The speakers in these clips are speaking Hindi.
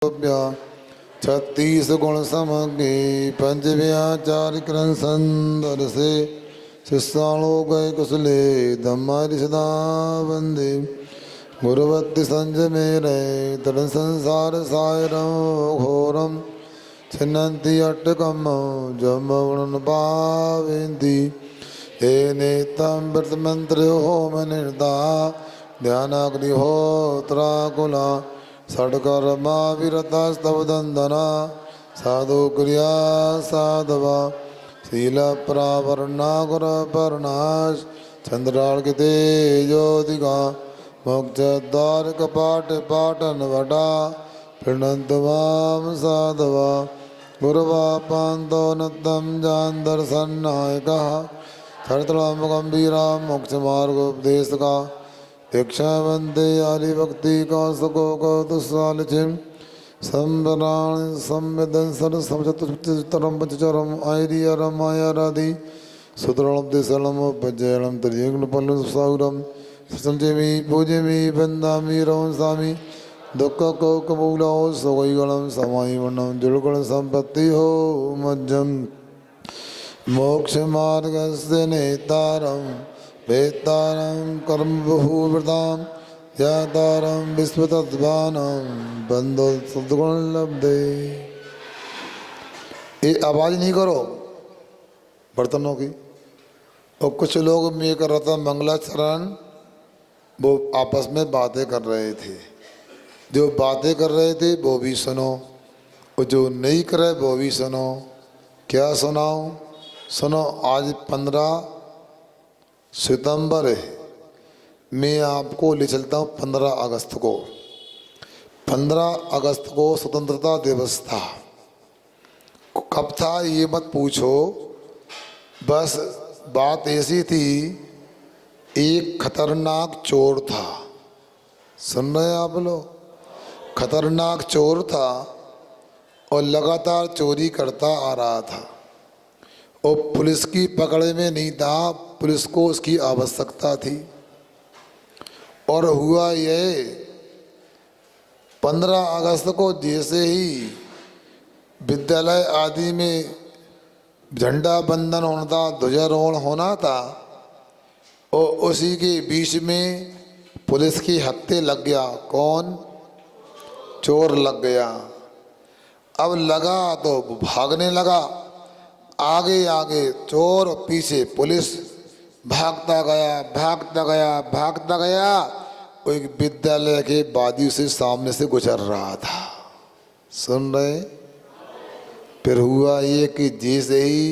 छत्तीस गुण समगे पंचव्याचार क्रन संदर से शिष्याणु गए कुशले धम्मारि सदा वंदे गुरुवत्ति संजय मेरे तरण संसार सायरम घोरम छिन्नन्ति अट्टकम जमवण पावेन्ति हे नेतं व्रतमंत्र होम निर्दा ध्यानाग्निहोत्राकुला षड्कर्मा विरतस्तवदन्दना साधु क्रिया साधवा शील प्रावरणागुरपर्णाश चंद्रार्किते ज्योतिका मोक्षद्वार कपाट पाटन वटा प्रणन्त मां साधवा गुरुवा पान्तो नत्तं जान दर्शननायकः थरतलाम गंभीरा मोक्ष मार्गोपदेशका दीक्षावंते आदि भक्ति का सुखो को दुस्सालचिम संवराण संवेदन सर समचतुरम पंचचरम आयरियरम आयरादि सुतरणम शरणम उपजयणम त्रियग्न पल्लु साउरम संजयमी पूजयमी बंदामी रवं स्वामी दुख को कबूलो सोगणम समाई वर्णम जुड़गुण संपत्ति हो मज्जम मोक्ष मार्ग से नेतारम वेतारं कर्म बहुव्रतां यातारं विश्वतत्वानं बंदो सद्गुण लब्धे। ये आवाज़ नहीं करो बर्तनों की। और कुछ लोग मैं कर रहा था मंगलाचरण, वो आपस में बातें कर रहे थे। जो बातें कर रहे थे वो भी सुनो, और जो नहीं करे वो भी सुनो। क्या सुनाऊं? सुनो, आज 15 सितंबर है। मैं आपको ले चलता हूँ 15 अगस्त को। 15 अगस्त को स्वतंत्रता दिवस था। कब था ये मत पूछो, बस बात ऐसी थी, एक खतरनाक चोर था। सुन रहे हैं आप लोग? खतरनाक चोर था और लगातार चोरी करता आ रहा था, और पुलिस की पकड़ में नहीं था। पुलिस को उसकी आवश्यकता थी। और हुआ ये, 15 अगस्त को जैसे ही विद्यालय आदि में झंडा बंदन होना था, ध्वजारोहण होना था, और उसी के बीच में पुलिस की हत्थे लग गया। कौन? चोर लग गया। अब लगा तो भागने लगा, आगे आगे चोर, पीछे पुलिस। भागता गया भागता गया भागता गया, वो एक विद्यालय के बाजू से सामने से गुजर रहा था। सुन रहे? फिर हुआ ये कि जैसे ही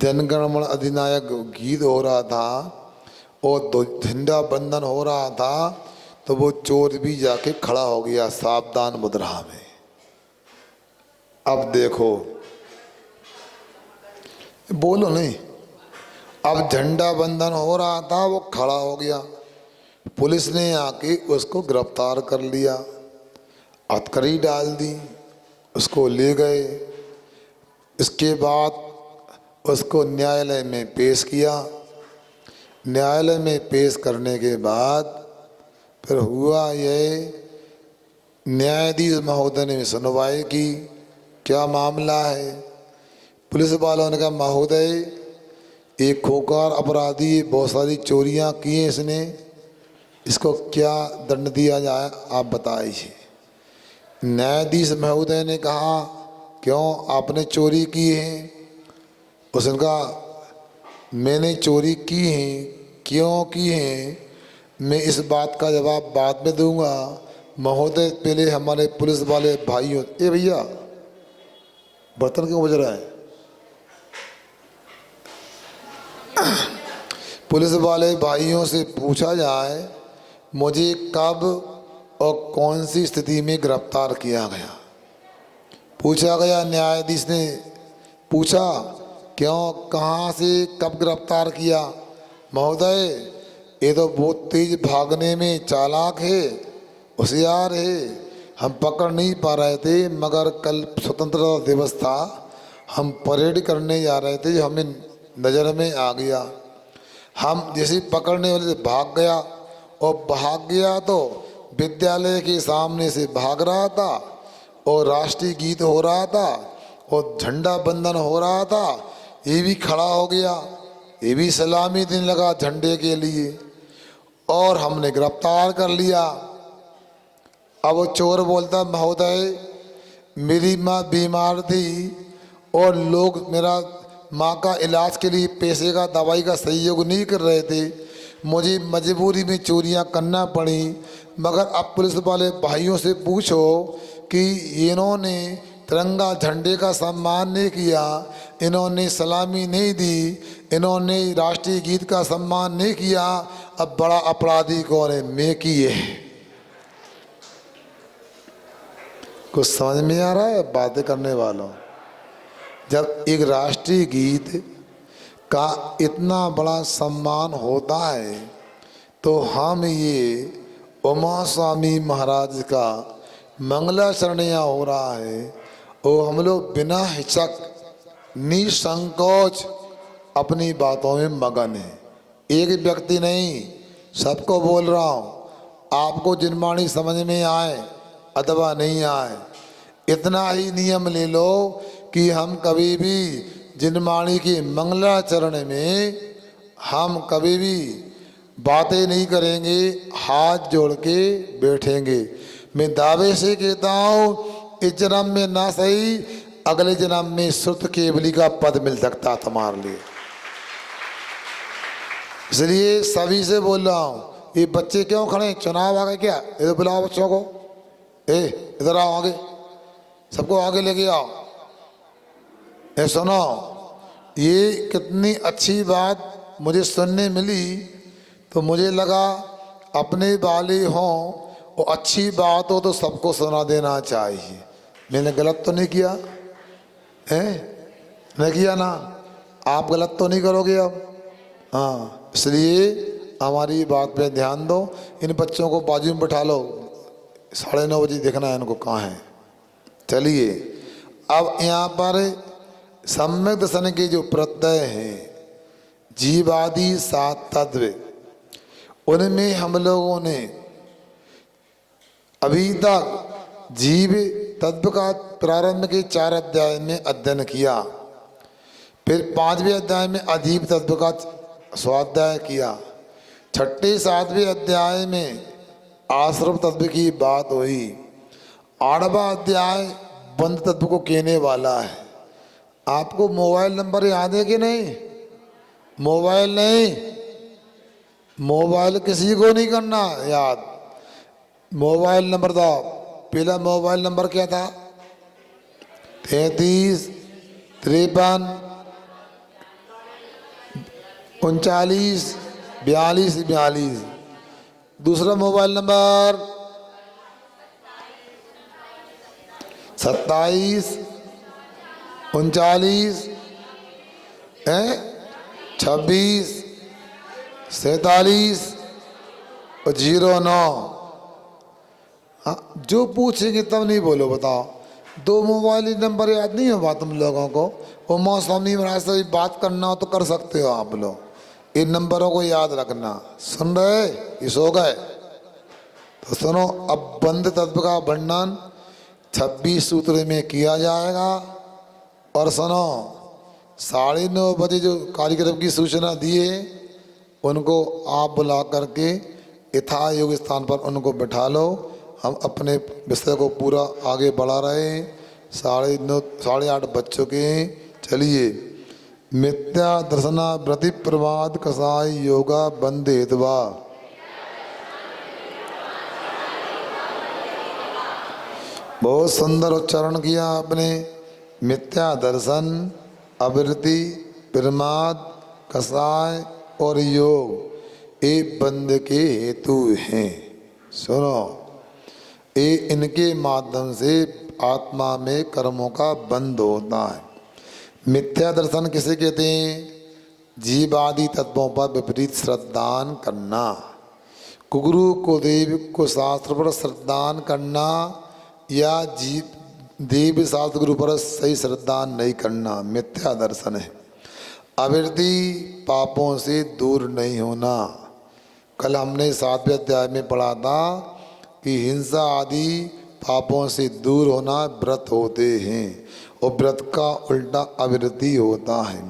जनगणमन अधिनायक गीत हो रहा था और झंडा बंदन हो रहा था, तो वो चोर भी जाके खड़ा हो गया सावधान मुद्रा में। अब देखो, बोलो नहीं। अब झंडा बंदन हो रहा था, वो खड़ा हो गया। पुलिस ने आके उसको गिरफ्तार कर लिया, हथकड़ी डाल दी, उसको ले गए। इसके बाद उसको न्यायालय में पेश किया। न्यायालय में पेश करने के बाद फिर हुआ ये, न्यायाधीश महोदय ने सुनवाई की। क्या मामला है? पुलिस वालों ने कहा, महोदय, एक खोकार अपराधी, बहुत सारी चोरियां की हैं इसने, इसको क्या दंड दिया जाए, आप बताइए। न्यायाधीश महोदय ने कहा, क्यों, आपने चोरी की है? उसने कहा, मैंने चोरी की है। क्यों की है? मैं इस बात का जवाब बाद में दूंगा। महोदय, पहले हमारे पुलिस वाले भाइयों, ए भैया बर्तन क्यों बज रहा है? पुलिस वाले भाइयों से पूछा जाए मुझे कब और कौन सी स्थिति में गिरफ्तार किया गया। पूछा गया, न्यायाधीश ने पूछा, क्यों, कहाँ से, कब गिरफ्तार किया? महोदय, ये तो बहुत तेज भागने में चालाक है, होशियार है, हम पकड़ नहीं पा रहे थे, मगर कल स्वतंत्रता दिवस था, हम परेड करने जा रहे थे, जो हमें नज़र में आ गया। हम जैसे पकड़ने वाले से भाग गया, और भाग गया तो विद्यालय के सामने से भाग रहा था और राष्ट्रीय गीत हो रहा था और झंडा बंदन हो रहा था, ये भी खड़ा हो गया, ये भी सलामी देने लगा झंडे के लिए और हमने गिरफ्तार कर लिया। अब वो चोर बोलता, महोदय मेरी माँ बीमार थी और लोग मेरा माँ का इलाज के लिए पैसे का दवाई का सहयोग नहीं कर रहे थे, मुझे मजबूरी में चोरियां करना पड़ी, मगर अब पुलिस वाले भाइयों से पूछो कि इन्होंने तिरंगा झंडे का सम्मान नहीं किया, इन्होंने सलामी नहीं दी, इन्होंने राष्ट्रीय गीत का सम्मान नहीं किया, अब बड़ा अपराधी कौन है? मैं की है। कुछ समझ में आ रहा है बातें करने वालों? जब एक राष्ट्रीय गीत का इतना बड़ा सम्मान होता है तो हम ये उमा स्वामी महाराज का मंगलाचरणियाँ हो रहा है और हम लोग बिना हिचक निसंकोच अपनी बातों में मगन है। एक व्यक्ति नहीं, सबको बोल रहा हूँ, आपको जिनवाणी समझ में आए अथवा नहीं आए, इतना ही नियम ले लो कि हम कभी भी जिनवाणी के मंगलाचरण में हम कभी भी बातें नहीं करेंगे, हाथ जोड़ के बैठेंगे। मैं दावे से कहता हूँ इस जन्म में ना सही, अगले जन्म में श्रुत केवली का पद मिल सकता है तुम्हारे लिए। इसलिए सभी से बोल रहा हूँ, ये बच्चे क्यों खड़े हैं? चुनाव आ गए क्या? इधर बुलाओ बच्चों को, इधर आओ, आगे सबको आगे लेके आओ। सुनो, ये कितनी अच्छी बात मुझे सुनने मिली तो मुझे लगा अपने वाले हों और अच्छी बात हो तो सबको सुना देना चाहिए। मैंने गलत तो नहीं किया है? नहीं किया ना? आप गलत तो नहीं करोगे अब? हाँ, इसलिए हमारी बात पे ध्यान दो। इन बच्चों को बाजू में बैठा लो, 9:30 बजे देखना है इनको कहाँ है। चलिए, अब यहाँ पर सम्यक दर्शन के जो प्रत्यय हैं, जीवादि 7 तत्व, उनमें हम लोगों ने अभी तक जीव तत्व का प्रारंभ के 4 अध्याय में अध्ययन किया, फिर 5वें अध्याय में अधीप तत्व का स्वाध्याय किया, 6ठे 7वें अध्याय में आश्रम तत्व की बात हुई, 8वां अध्याय बंध तत्व को कहने वाला है। आपको मोबाइल नंबर याद है कि नहीं? मोबाइल नहीं, मोबाइल किसी को नहीं करना याद। मोबाइल नंबर था, पहला मोबाइल नंबर क्या था? 33 53 39 42 42। दूसरा मोबाइल नंबर 27 39 26 47 और 09। हाँ, जो पूछेंगे तब नहीं बोलो, बताओ। 2 मोबाइल नंबर याद नहीं होगा तुम लोगों को? उमा स्वामी महाराज से बात करना हो तो कर सकते हो आप लोग। इन नंबरों को याद रखना। सुन रहे? ये सो गए तो सुनो, अब बंध तत्व का वर्णन 26 सूत्र में किया जाएगा। और सुनो, 9:30 बजे जो कार्यक्रम की सूचना दिए उनको आप बुला करके यथा योग स्थान पर उनको बैठा लो। हम अपने विषय को पूरा आगे बढ़ा रहे हैं। 9:30 8:30 बज चुके हैं। चलिए, मिथ्या दर्शना व्रति प्रमाद कसाय योगा बंधेतवा। बहुत सुंदर उच्चारण किया आपने। मिथ्या दर्शन, अवृत्ति, प्रमाद, कसाय और योग ये बंध के हेतु हैं। सुनो, ये इनके माध्यम से आत्मा में कर्मों का बंध होता है। मिथ्या दर्शन किसे कहते हैं? जीवादि तत्वों पर विपरीत श्रद्धान करना, कुगुरु को देव को शास्त्र पर श्रद्धान करना या देव शास्त्र गुरु पर सही श्रद्धान नहीं करना मिथ्या दर्शन है। अवृत्ति, पापों से दूर नहीं होना। कल हमने 7वें अध्याय में पढ़ा था कि हिंसा आदि पापों से दूर होना व्रत होते हैं, और व्रत का उल्टा अविरति होता है।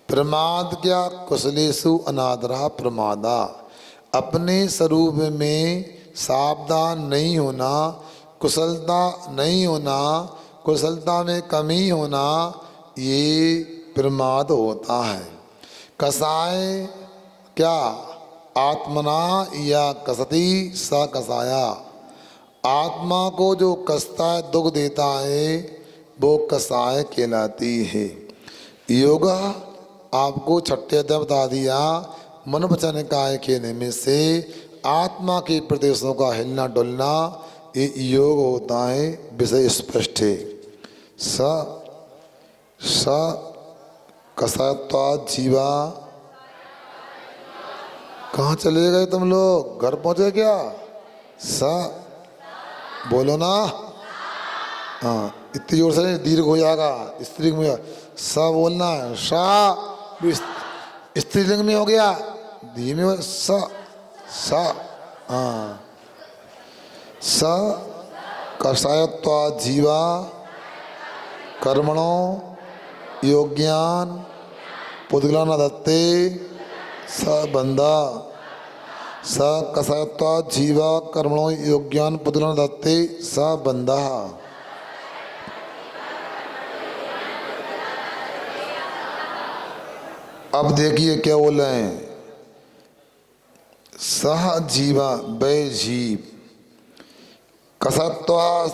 प्रमाद क्या? कुशलेषु अनादरा प्रमादा। अपने स्वरूप में सावधान नहीं होना, कुशलता नहीं होना, कुशलता में कमी होना, ये प्रमाद होता है। कसाय क्या? आत्मना या कसती स कसाया। आत्मा को जो कसता है, दुख देता है, वो कसाय कहलाती है। योगा आपको छठे अध्याय बता दिया, मन वचन काय के निमित्त से आत्मा के प्रदेशों का हिलना डुलना, ये योग होता है। विषय स्पष्ट है। स कसात्वा जीवा। कहाँ चले गए तुम लोग? घर पहुंचे क्या? बोलो ना। हाँ, इतनी जोर से नहीं, दीर्घ हो जाएगा, स्त्रीलिंग में बोलना है। स्त्रीलिंग में हो गया, धीमे में हाँ। कषायत्वा जीवा कर्मणो योग्यान पुद्गलाना दत्ते स बंधा। स कषायत्वा जीवा कर्मणो योग्यान पुद्गलाना दत्ते स बंधा। अब देखिए क्या बोल रहे हैं। सह जीवा बै जीव कसात्वास,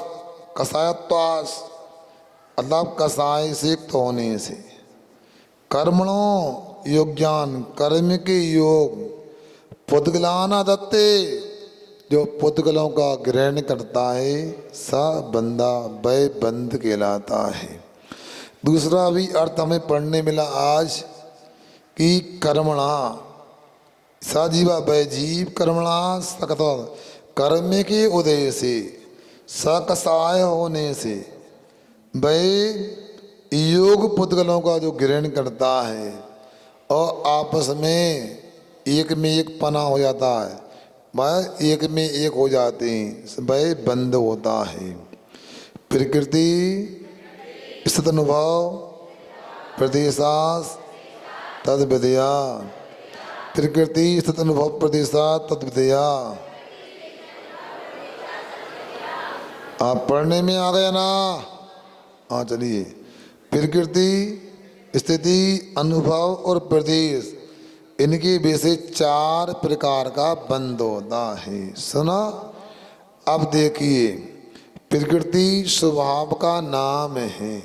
कसायत्वास मतलब कसाय से युक्त होने से, कर्मणों योग्यान कर्म के योग, पुद्गलाना दत्ते जो पुद्गलों का ग्रहण करता है, स बंदा बै बंद कहलाता है। दूसरा भी अर्थ हमें पढ़ने मिला आज कि कर्मणा सजीवा बै जीव कर्मणा सकता, कर्म के उदय से, सकसाय होने से, बै योग पुद्गलों का जो ग्रहण करता है और आपस में एक पना हो जाता है, वह एक में एक हो जाते हैं, वह बंद होता है। प्रकृति स्थित अनुभव प्रदेशास तद विद्या। प्रकृति स्थित अनुभव प्रदेशा तद विद्या। आप पढ़ने में आ गया ना? हाँ चलिए। प्रकृति स्थिति अनुभव और प्रदेश, इनके विषय 4 प्रकार का बंद होता है। सुना? अब देखिए, प्रकृति स्वभाव का नाम है।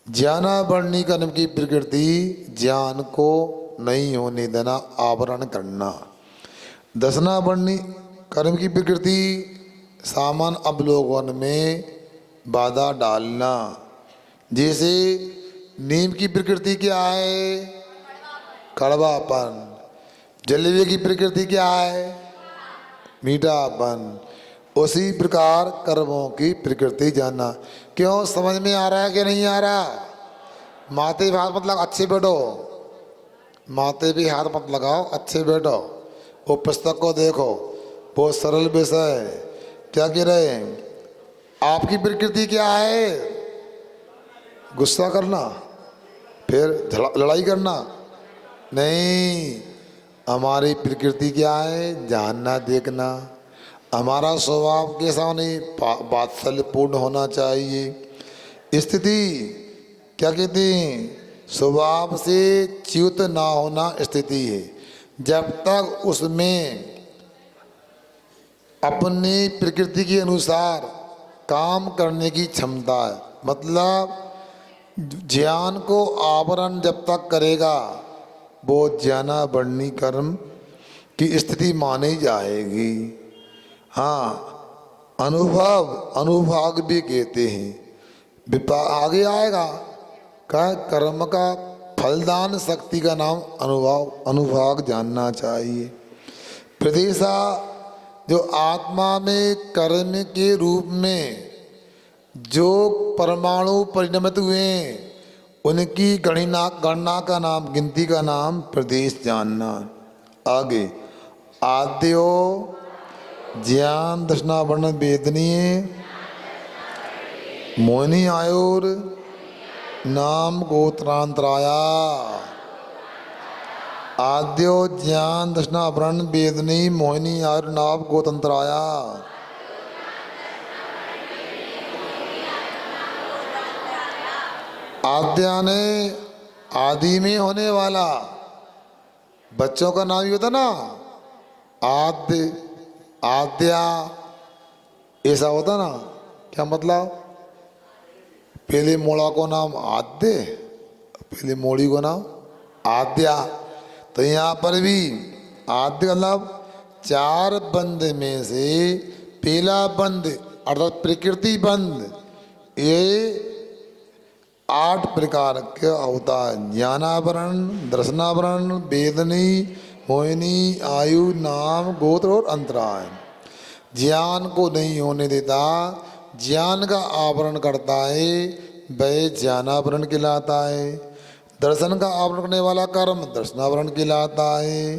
ज्ञाना वर्णी कर्म की प्रकृति ज्ञान को नहीं होने देना, आवरण करना। दसना वर्णी कर्म की प्रकृति सामान अवलोकन में बाधा डालना। जैसे नीम की प्रकृति क्या है? कड़वापन। जलेबी की प्रकृति क्या है? मीठापन। उसी प्रकार कर्मों की प्रकृति जानना। क्यों? समझ में आ रहा है कि नहीं आ रहा? माथे पे हाथ मत लगाओ, अच्छे बैठो। माथे पे हाथ मत लगाओ, अच्छे बैठो। वो पुस्तक को देखो, बहुत सरल विषय है। क्या कह रहे हैं? आपकी प्रकृति क्या है? गुस्सा करना, फिर लड़ाई करना? नहीं, हमारी प्रकृति क्या है? जानना, देखना। हमारा स्वभाव कैसा होने? वात्सल्यपूर्ण होना चाहिए। स्थिति क्या कहते हैं? स्वभाव से च्युत ना होना स्थिति है। जब तक उसमें अपनी प्रकृति के अनुसार काम करने की क्षमता है, मतलब ज्ञान को आवरण जब तक करेगा, वो ज्ञाना वर्णी कर्म की स्थिति मानी जाएगी। हाँ, अनुभव, अनुभाग भी कहते हैं। आगे आएगा क्या? कर्म का फलदान शक्ति का नाम अनुभव, अनुभाग जानना चाहिए। प्रदेशा जो आत्मा में कर्म के रूप में जो परमाणु परिणमित हुए, उनकी गणना का नाम, गिनती का नाम प्रदेश जानना। आगे आद्यो ज्ञान दर्शना वर्ण वेदनीय मोहिनी आयुर नाम गोत्रांतराया आद्यो ज्ञान दशना वर्ण वेदनी मोहिनी आयुर नाम गोतंत्राया। आद्या ने आदि में होने वाला, बच्चों का नाम ही होता ना आद्य आद्या, ऐसा होता ना। क्या मतलब? पहले मोड़ा को नाम आद्य, पहले मोड़ी को नाम आद्या। तो यहाँ पर भी आद्य मतलब चार बंद में से पहला बंद अर्थात प्रकृति बंद, ये 8 प्रकार का होता है। ज्ञानावरण, दर्शनावरण, वेदनी, मोहिनी, आयु, नाम, गोत्र और अंतराय। ज्ञान को नहीं होने देता, ज्ञान का आवरण करता है, वह ज्ञानावरण कहलाता है। दर्शन का आवरण करने वाला कर्म दर्शनावरण कहलाता है।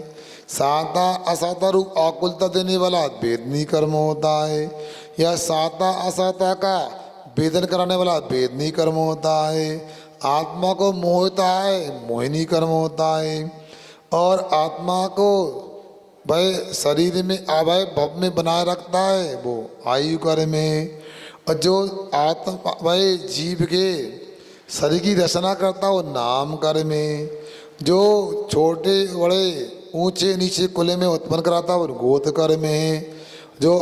साता असाता रूप आकुलता देने वाला वेदनी कर्म होता है, या साता असाता का वेदन कराने वाला वेदनी कर्म होता है। आत्मा को मोहता है, मोहिनी कर्म होता है। और आत्मा को वह शरीर में अवय भव में बनाए रखता है, वो आयु कर्म है। और जो आत्मा वह जीव के शरीर की रचना करता है, वो नाम कर्म है। जो छोटे बड़े ऊंचे नीचे कुले में उत्पन्न कराता है, वो गोत कर्म है। जो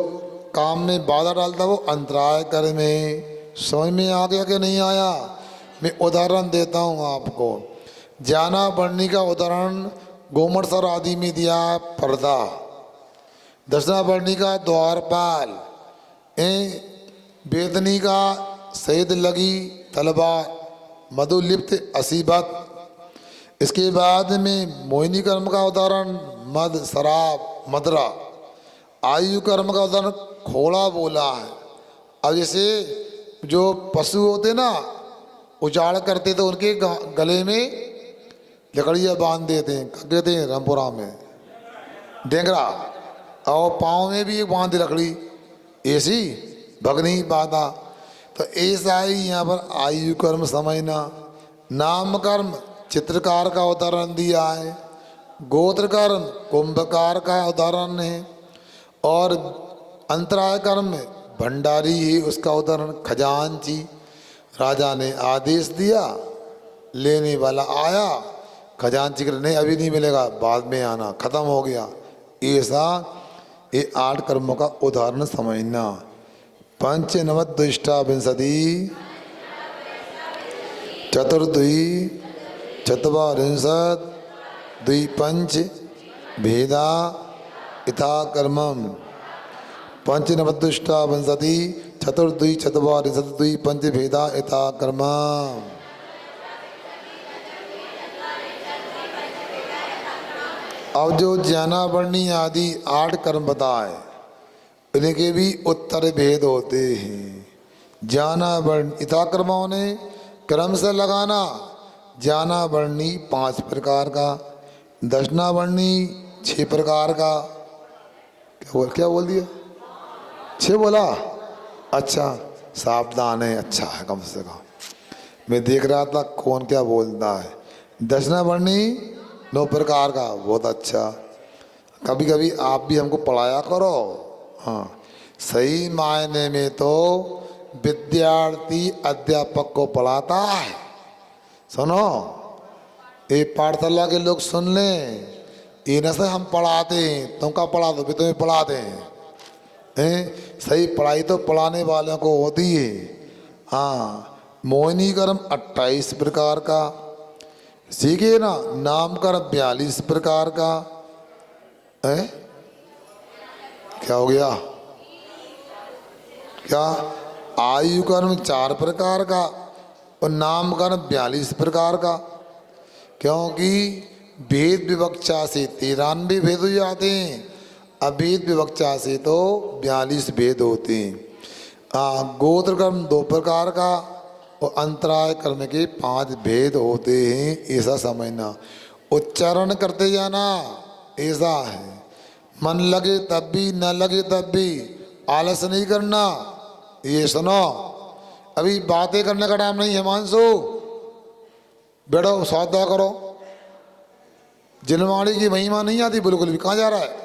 काम में बाधा डालता है, वो अंतराय कर्म है। समझ में आ गया कि नहीं आया? मैं उदाहरण देता हूँ आपको। जाना बढ़नी का उदाहरण गोमड़सर आदि में दिया है, पर्दा। दशना बढ़नी का द्वारपाल, वेदनी का सैद लगी तलवार, मधुलिप्त असीबत। इसके बाद में मोहिनी कर्म का उदाहरण मद शराब मदरा। आयु कर्म का उदाहरण खोड़ा बोला है। अब जैसे जो पशु होते ना उजाड़ करते तो उनके गले में लकड़ियाँ बांध देते हैं, कहते हैं रामपुरा में डेंगरा, और पाँव में भी एक बांध लकड़ी, ऐसी भगनी बाधा। तो ऐसा ही यहाँ पर आयु कर्म समझना। नाम कर्म चित्रकार का उदाहरण दिया है, गोत्र कर्म कुंभकार का उदाहरण है, और अंतराय कर्म भंडारी ही उसका उदाहरण खजांची। राजा ने आदेश दिया, लेने वाला आया, खजांची कर नहीं अभी नहीं मिलेगा, बाद में आना, खत्म हो गया। ऐसा ये 8 कर्मों का उदाहरण समझना। पंचनवद्विष्टा विंशति चतुर्द्वि चत्वारिंशत् द्विपंच भेदा इथा कर्मम। पंचनवद्विष्टा विंशति चतुर्द्वि चत्वारिंशत् द्विपंच भेदा इथा कर्मम। अब जो ज्ञानावर्णी आदि 8 कर्म बताए, इनके भी उत्तर भेद होते हैं। ज्ञानावर्ण इता कर्मों ने क्रम से लगाना। ज्ञानावर्णी 5 प्रकार का, दशनावर्णी 6 प्रकार का। क्या बोल दिया? 6 बोला? अच्छा, सावधान है, अच्छा है कम से कम। मैं देख रहा था कौन क्या बोलता है। दशनावर्णी 9 प्रकार का, बहुत अच्छा। कभी कभी आप भी हमको पढ़ाया करो। हाँ, सही मायने में तो विद्यार्थी अध्यापक को पढ़ाता है। सुनो, ये पाठशाला के लोग सुन लें, इन्हें से हम पढ़ाते हैं, तुम का पढ़ा दो, तुम्हें पढ़ाते हैं। सही पढ़ाई तो पढ़ाने वालों को होती है। हाँ, मोहिनी कर्म 28 प्रकार का, सीखे ना। नाम कर्म 42 प्रकार का है। क्या हो गया? क्या? आयु कर्म 4 प्रकार का और नाम कर्म 42 प्रकार का। क्योंकि भेद विवक्षा से 93 भेद हो जाते हैं, अभेद विवक्षा से तो 42 भेद होते हैं। गोत्र कर्म 2 प्रकार का और अंतराय कर्म के 5 भेद होते हैं, ऐसा समझना। उच्चारण करते जाना, ऐसा है। मन लगे तब भी, न लगे तब भी, आलस नहीं करना। ये सुनो, अभी बातें करने का टाइम नहीं है हिमांशु, बैठो सौदा करो। जिनवाड़ी की महिमा नहीं आती बिल्कुल भी। कहाँ जा रहा है?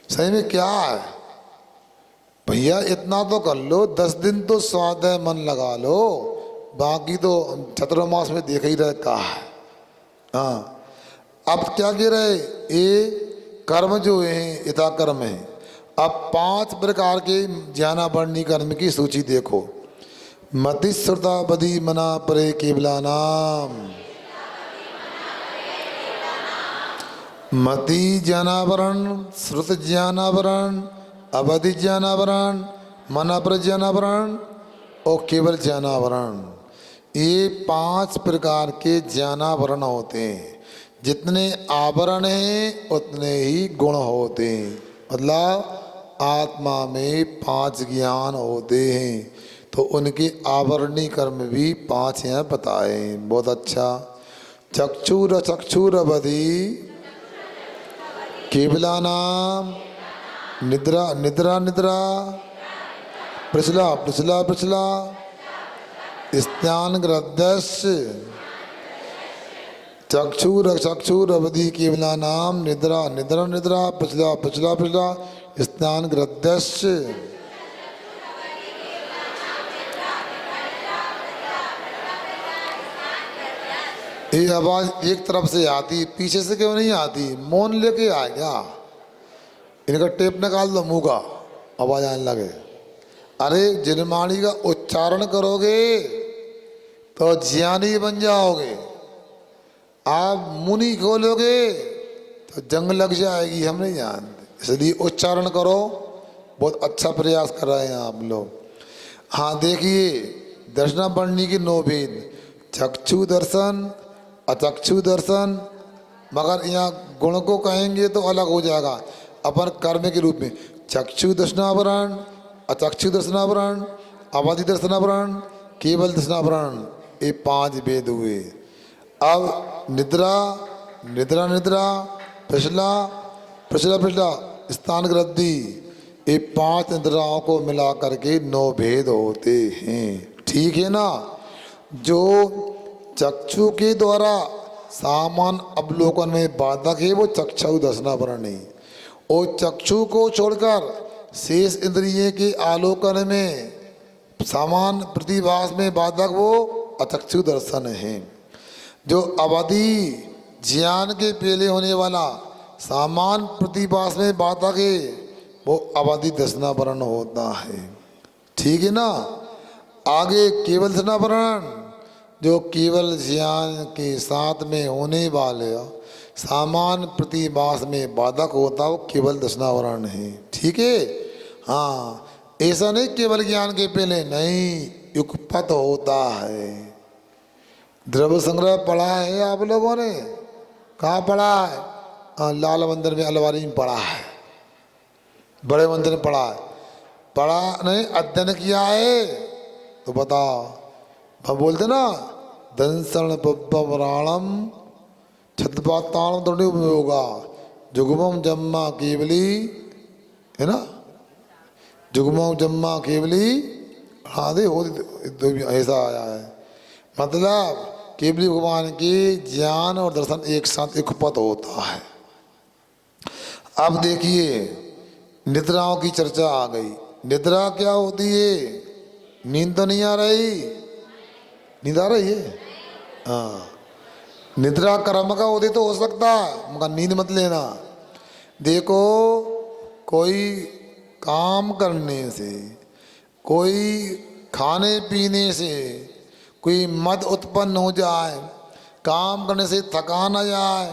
सही में क्या है भैया, इतना तो कर लो, 10 दिन तो स्वाध्याय मन लगा लो, बाकी तो चतुर्मास में देख ही रहे कहा है। हाँ, अब क्या कह रहे, ये कर्म जो है यथा कर्म है। अब 5 प्रकार के ज्ञाना वर्णी कर्म की सूची देखो। मति श्रुता बदी मना परे केवला नाम, मति ज्ञानावरण, श्रुत ज्ञानावरण, अवधि ज्ञानावरण, मना पर ज्ञानावरण और केवल ज्ञानावरण। ये 5 प्रकार के ज्ञानावरण होते हैं। जितने आवरण हैं उतने ही गुण होते हैं। मतलब आत्मा में 5 ज्ञान होते हैं, तो उनके आवरणी कर्म भी 5 हैं बताए। बहुत अच्छा। चक्षुर चक्षुर अवधि केवला नाम, निद्रा निद्रा निद्रा, प्रचला प्रचला प्रचला, स्नान ग्रद्दस्य, चक्षुर चक्षुर अवधि केवला नाम, निद्रा निद्रा निद्रा, प्रचला प्रचला प्रचला, स्नान ग्रद्दस्य। ये आवाज एक तरफ से आती, पीछे से क्यों नहीं आती? मौन लेके आ गया, इनका टेप निकाल दो मुंह का, आवाज आने लगे। अरे जिनवाणी का उच्चारण करोगे तो ज्ञानी बन जाओगे। आप मुनि खोलोगे तो जंग लग जाएगी, हम नहीं जानते, इसलिए उच्चारण करो। बहुत अच्छा प्रयास कर रहे हैं आप लोग। हाँ देखिए, दर्शना वर्णी की 9 भेद, चक्षु दर्शन, अचक्षु दर्शन, मगर यहाँ गुण को कहेंगे तो अलग हो जाएगा। अपन कर्म के रूप में चक्षु दर्शनावरण, अचक्षु दर्शनावरण, अवधि दर्शनावरण, केवल दर्शनावरण, ये 5 भेद हुए। अब निद्रा निद्रा निद्रा, पिछला पिछला पिछला, स्थान ग्रद्धि, ये 5 निद्राओं को मिला करके 9 भेद होते हैं। ठीक है ना? जो चक्षु के द्वारा सामान अवलोकन में बाधक है वो चक्षु दर्शनावरण है, और चक्षु को छोड़कर शेष इंद्रिय के आलोकन में सामान प्रतिभास में बाधक वो अचक्षु दर्शन है। जो अवधि ज्ञान के पहले होने वाला सामान प्रतिभास में बाधक है वो अवधि दर्शनावरण होता है। ठीक है ना? आगे केवल दर्शनावरण, जो केवल ज्ञान के साथ में होने वाले सामान प्रतिभास में बाधक होता वो केवल दर्शनावरण है। ठीक है? हाँ, ऐसा नहीं केवल ज्ञान के पहले, नहीं, युगपत होता है। द्रव्य संग्रह पढ़ा है आप लोगों ने? कहाँ पढ़ा है? हाँ, लाल मंदिर में अलवारी में पढ़ा है, बड़े मंदिर में पढ़ा है। पढ़ा नहीं, अध्ययन किया है तो बताओ। अब बोलते ना, दंसण पराणम छतपाताण दृढ़ होगा, जुगमम जम्मा केवली, है ना? जुगमम जम्मा केवली, हाँ दे हो, ऐसा आया है। मतलब केवली भगवान के ज्ञान और दर्शन एक साथ एकपत होता है। अब देखिए, निद्राओं की चर्चा आ गई। निद्रा क्या होती है? नींद तो नहीं आ रही? नींद आ रही है? हाँ, निद्रा कर्म का होती तो हो सकता है, मगर नींद मत लेना। देखो, कोई काम करने से, कोई खाने पीने से कोई मद उत्पन्न हो जाए, काम करने से थकान आ जाए,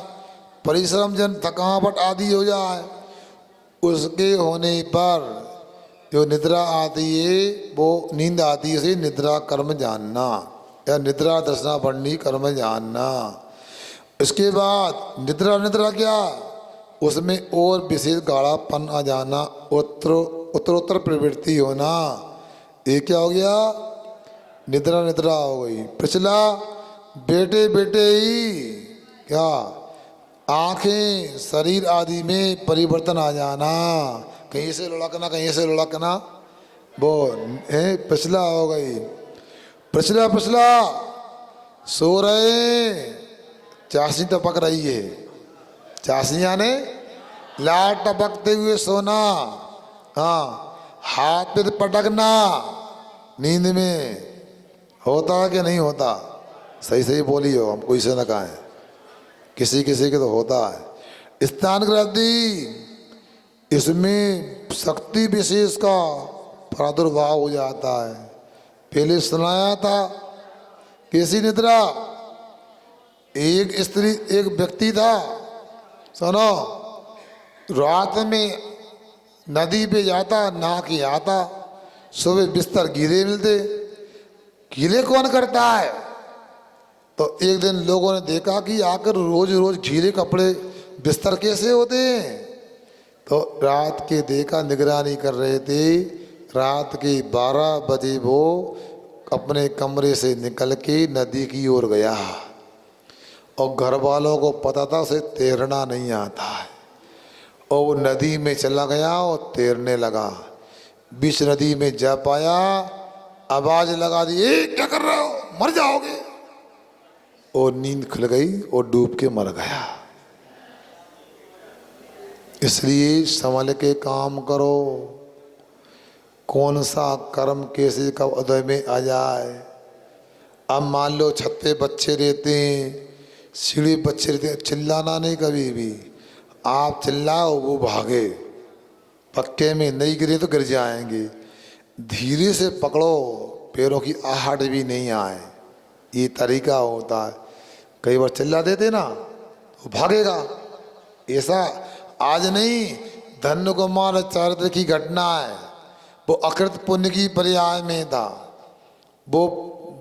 परिश्रम जन थकावट आदि हो जाए, उसके होने पर जो निद्रा आती है वो नींद आती है, उसे निद्रा कर्म जानना या निद्रा दर्शनावरणी कर्म जानना। इसके बाद निद्रा निद्रा क्या, उसमें और विशेष गाढ़ापन आ जाना, उत्तरोत्तर प्रवृत्ति होना, ये क्या हो गया? निद्रा निद्रा हो गई। पिछला बेटे बेटे ही क्या, आंखें शरीर आदि में परिवर्तन आ जाना, कहीं से लुढ़कना कहीं से लुढ़कना, वो है पिछला हो गई, पिछला पिछला सो रहे, चाशनी टपक रही है। चाशनी यानी लाल टपकते हुए सोना, हाँ, हाथ पे पटकना नींद में। होता है कि नहीं होता? सही सही बोली हो, हम कोई से न कहें, किसी किसी के तो होता है। स्नान ग्रंथि, इसमें शक्ति विशेष का प्रादुर्भाव हो जाता है। पहले सुनाया था कैसी निद्रा, एक स्त्री एक व्यक्ति था, सुनो, रात में नदी पे जाता, नहा के आता, सुबह बिस्तर गीले मिलते। गीले कौन करता है? तो एक दिन लोगों ने देखा कि आकर रोज रोज गीले कपड़े बिस्तर कैसे होते हैं। तो रात के देखा, निगरानी कर रहे थे, रात के 12 बजे वो अपने कमरे से निकल के नदी की ओर गया और घर वालों को पता था उसे तैरना नहीं आता है, और वो नदी में चला गया और तैरने लगा। बीच नदी में जा पाया, आवाज लगा दी, ए क्या कर रहे हो, मर जाओगे। और नींद खुल गई और डूब के मर गया। इसलिए संभल के काम करो, कौन सा कर्म कैसे कब उदय में आ जाए। अब मान लो छत पे बच्चे रहते हैं, सीढ़ी बच्चे रहते हैं, चिल्लाना नहीं कभी भी। आप चिल्लाओ वो भागे, पक्के में नहीं गिरे तो गिर जाएंगे। धीरे से पकड़ो, पैरों की आहट भी नहीं आए, ये तरीका होता है। कई बार चिल्ला देते ना तो भागेगा। ऐसा आज नहीं, धन्य कुमार चारित्र की घटना है। वो अकृत पुण्य की पर्याय में था। वो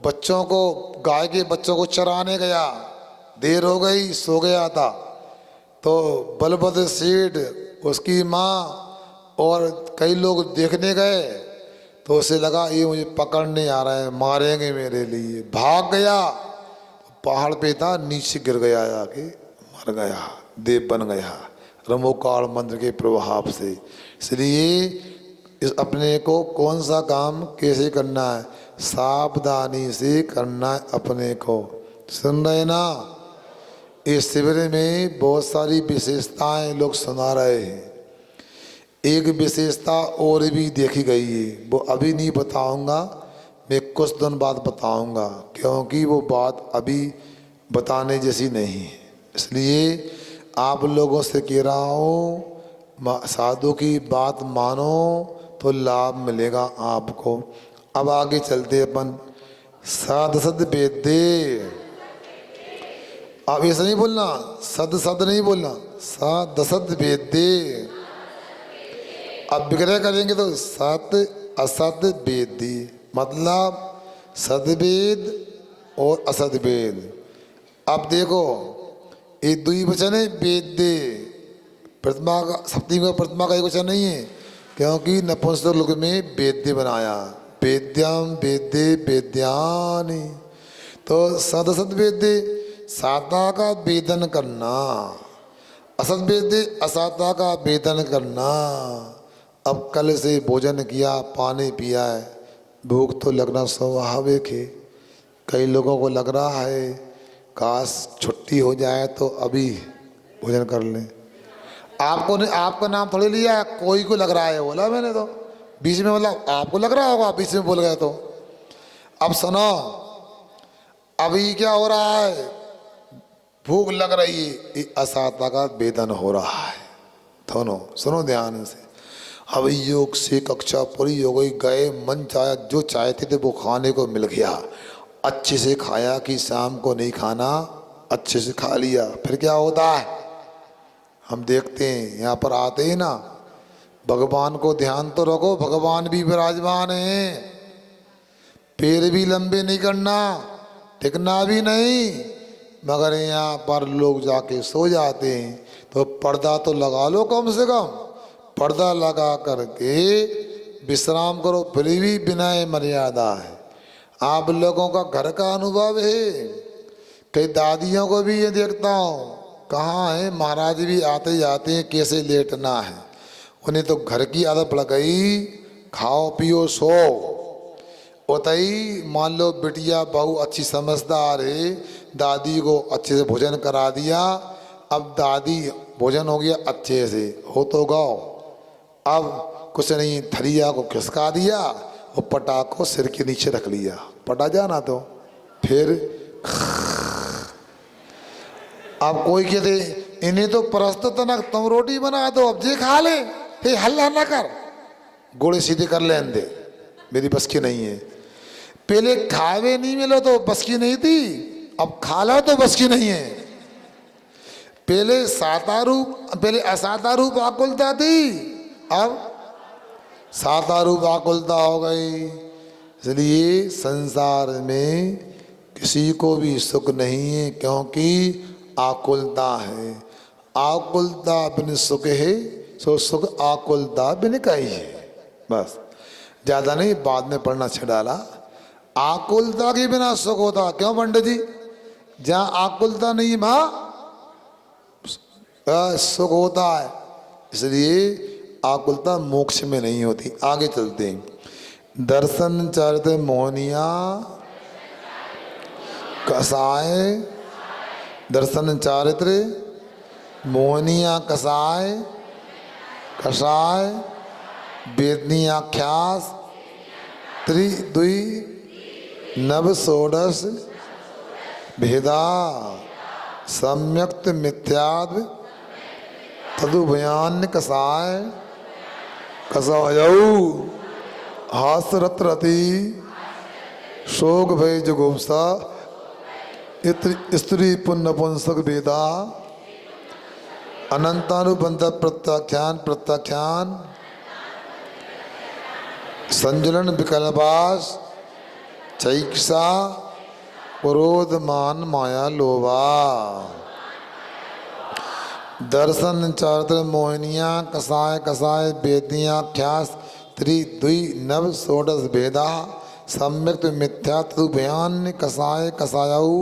बच्चों को, गाय के बच्चों को चराने गया, देर हो गई, सो गया था। तो बलभद्र सेठ, उसकी माँ और कई लोग देखने गए, तो उसे लगा ये मुझे पकड़ने आ रहे हैं, मारेंगे मेरे लिए। भाग गया, पहाड़ पे था, नीचे गिर गया, जाके मर गया, देव बन गया रमोकाल मंत्र के प्रभाव से। इसलिए इस अपने को कौन सा काम कैसे करना है, सावधानी से करना है अपने को। सुन रहे ना? इस शिविर में बहुत सारी विशेषताएं लोग सुना रहे हैं। एक विशेषता और भी देखी गई है, वो अभी नहीं बताऊंगा, मैं कुछ दिन बाद बताऊंगा, क्योंकि वो बात अभी बताने जैसी नहीं है। इसलिए आप लोगों से कह रहा हूँ, साधु की बात मानो तो लाभ मिलेगा आपको। अब आगे चलते अपन। सद सद वेद्य, आप ऐसा नहीं बोलना, सद सद नहीं बोलना, सद सद वेद्य। अब विग्रह करेंगे तो सत असत वेदी, मतलब सदवेद और असदवेद। अब देखो, ये द्विवचन है वेद्य, प्रतिमा का, सप्तमी का प्रतिमा का एक वचन नहीं है, क्योंकि नपुंसक लोक में वेद्य बनाया, वेद्यम वेद्य वेद्यानि। तो सद असत वेद्य, साता का वेदन करना, असत वेद्य असाता का वेदन करना। अब कल से भोजन किया, पानी पिया है, भूख तो लगना स्वाभाविक है। कई लोगों को लग रहा है काश छुट्टी हो जाए तो अभी भोजन कर लें। आपको ने आपका नाम थोड़ी लिया, कोई को लग रहा है बोला मैंने, तो बीच में मतलब आपको लग रहा होगा, बीच में बोल गए तो। अब सुनो, अभी क्या हो रहा है, भूख लग रही है, असाता का वेदन हो रहा है। दोनों सुनो ध्यान से। अब योग से कक्षा पूरी हो गई, गए, मन चाहे जो चाहते थे वो खाने को मिल गया, अच्छे से खाया कि शाम को नहीं खाना, अच्छे से खा लिया। फिर क्या होता है, हम देखते हैं यहाँ पर आते ही ना, भगवान को ध्यान तो रखो, भगवान भी विराजमान है। पैर भी लंबे नहीं करना, टिकना भी नहीं, मगर यहाँ पर लोग जाके सो जाते हैं। तो पर्दा तो लगा लो, कम से कम पर्दा लगा करके विश्राम करो, फिर भी विनय मर्यादा है। आप लोगों का घर का अनुभव है, कई दादियों को भी ये देखता हूँ, कहाँ है महाराज भी आते जाते हैं, कैसे लेटना है, उन्हें तो घर की आदत पड़ गई, खाओ पियो सो। उतई मान लो बिटिया बहू अच्छी समझदार है, दादी को अच्छे से भोजन करा दिया, अब दादी भोजन हो गया अच्छे से, हो तो गाओ, अब कुछ नहीं थरिया को खिसका दिया और पटाख को सिर के नीचे रख लिया, पटा जाना तो फिर अब कोई कहते इन्हें तो परस्त तनक तुम रोटी बना दो अब जे खा ले, हे हल्ला ना कर, गोड़े सीधे कर लेन दे, मेरी बस की नहीं है। पहले खावे नहीं मिलो तो बस की नहीं थी, अब खा लो तो बस की नहीं है। पहले असाधारूप आकुलता थी, अब साधारूप आकुलता हो गई। इसलिए संसार में किसी को भी सुख नहीं है, क्योंकि आकुलता है। आकुलता बिन सुख है, सो सुख आकुलता बिन का ही है। बस ज्यादा नहीं, बाद में पढ़ना छे डाला। आकुलता के बिना सुख होता क्यों पंडित जी? जहां आकुलता नहीं वहां सुख होता है। इसलिए आकुलता मोक्ष में नहीं होती। आगे चलते हैं। दर्शन चरित्र मोहनिया कसाय, दर्शन चारित्र मोहनिया कसाय, कसाय वेदनी आख्यास त्रिद्वि नव षोडश भेदा सम्यक्त मिथ्याद तदुभयान्य कसाय कसायऊ हास्यरत्रति शोक भय जुगुप्सा स्त्री पुण्य पुंसक वेदा अनंतानुबंध प्रत्याख्यान प्रत्याख्यान संजुलन विकल्पास चैक्षा क्रोध मान माया लोभा। दर्शन चारित्र मोहिनिया कसाय कसाय वेदियाँ ख्यास त्रिद्वि नव षोडश भेदा सम्यक्त मिथ्या तदुभयान्य कसाय कसायऊ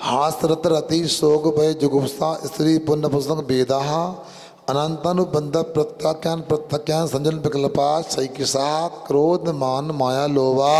हास्यरत रति शोक भय जुगुप्सा स्त्री पुण्य पुस्तक वेदा अनंतानुबंध प्रत्याख्यान प्रत्याख्यान संजन विकल्पा शैकिषा क्रोध मान माया लोभा।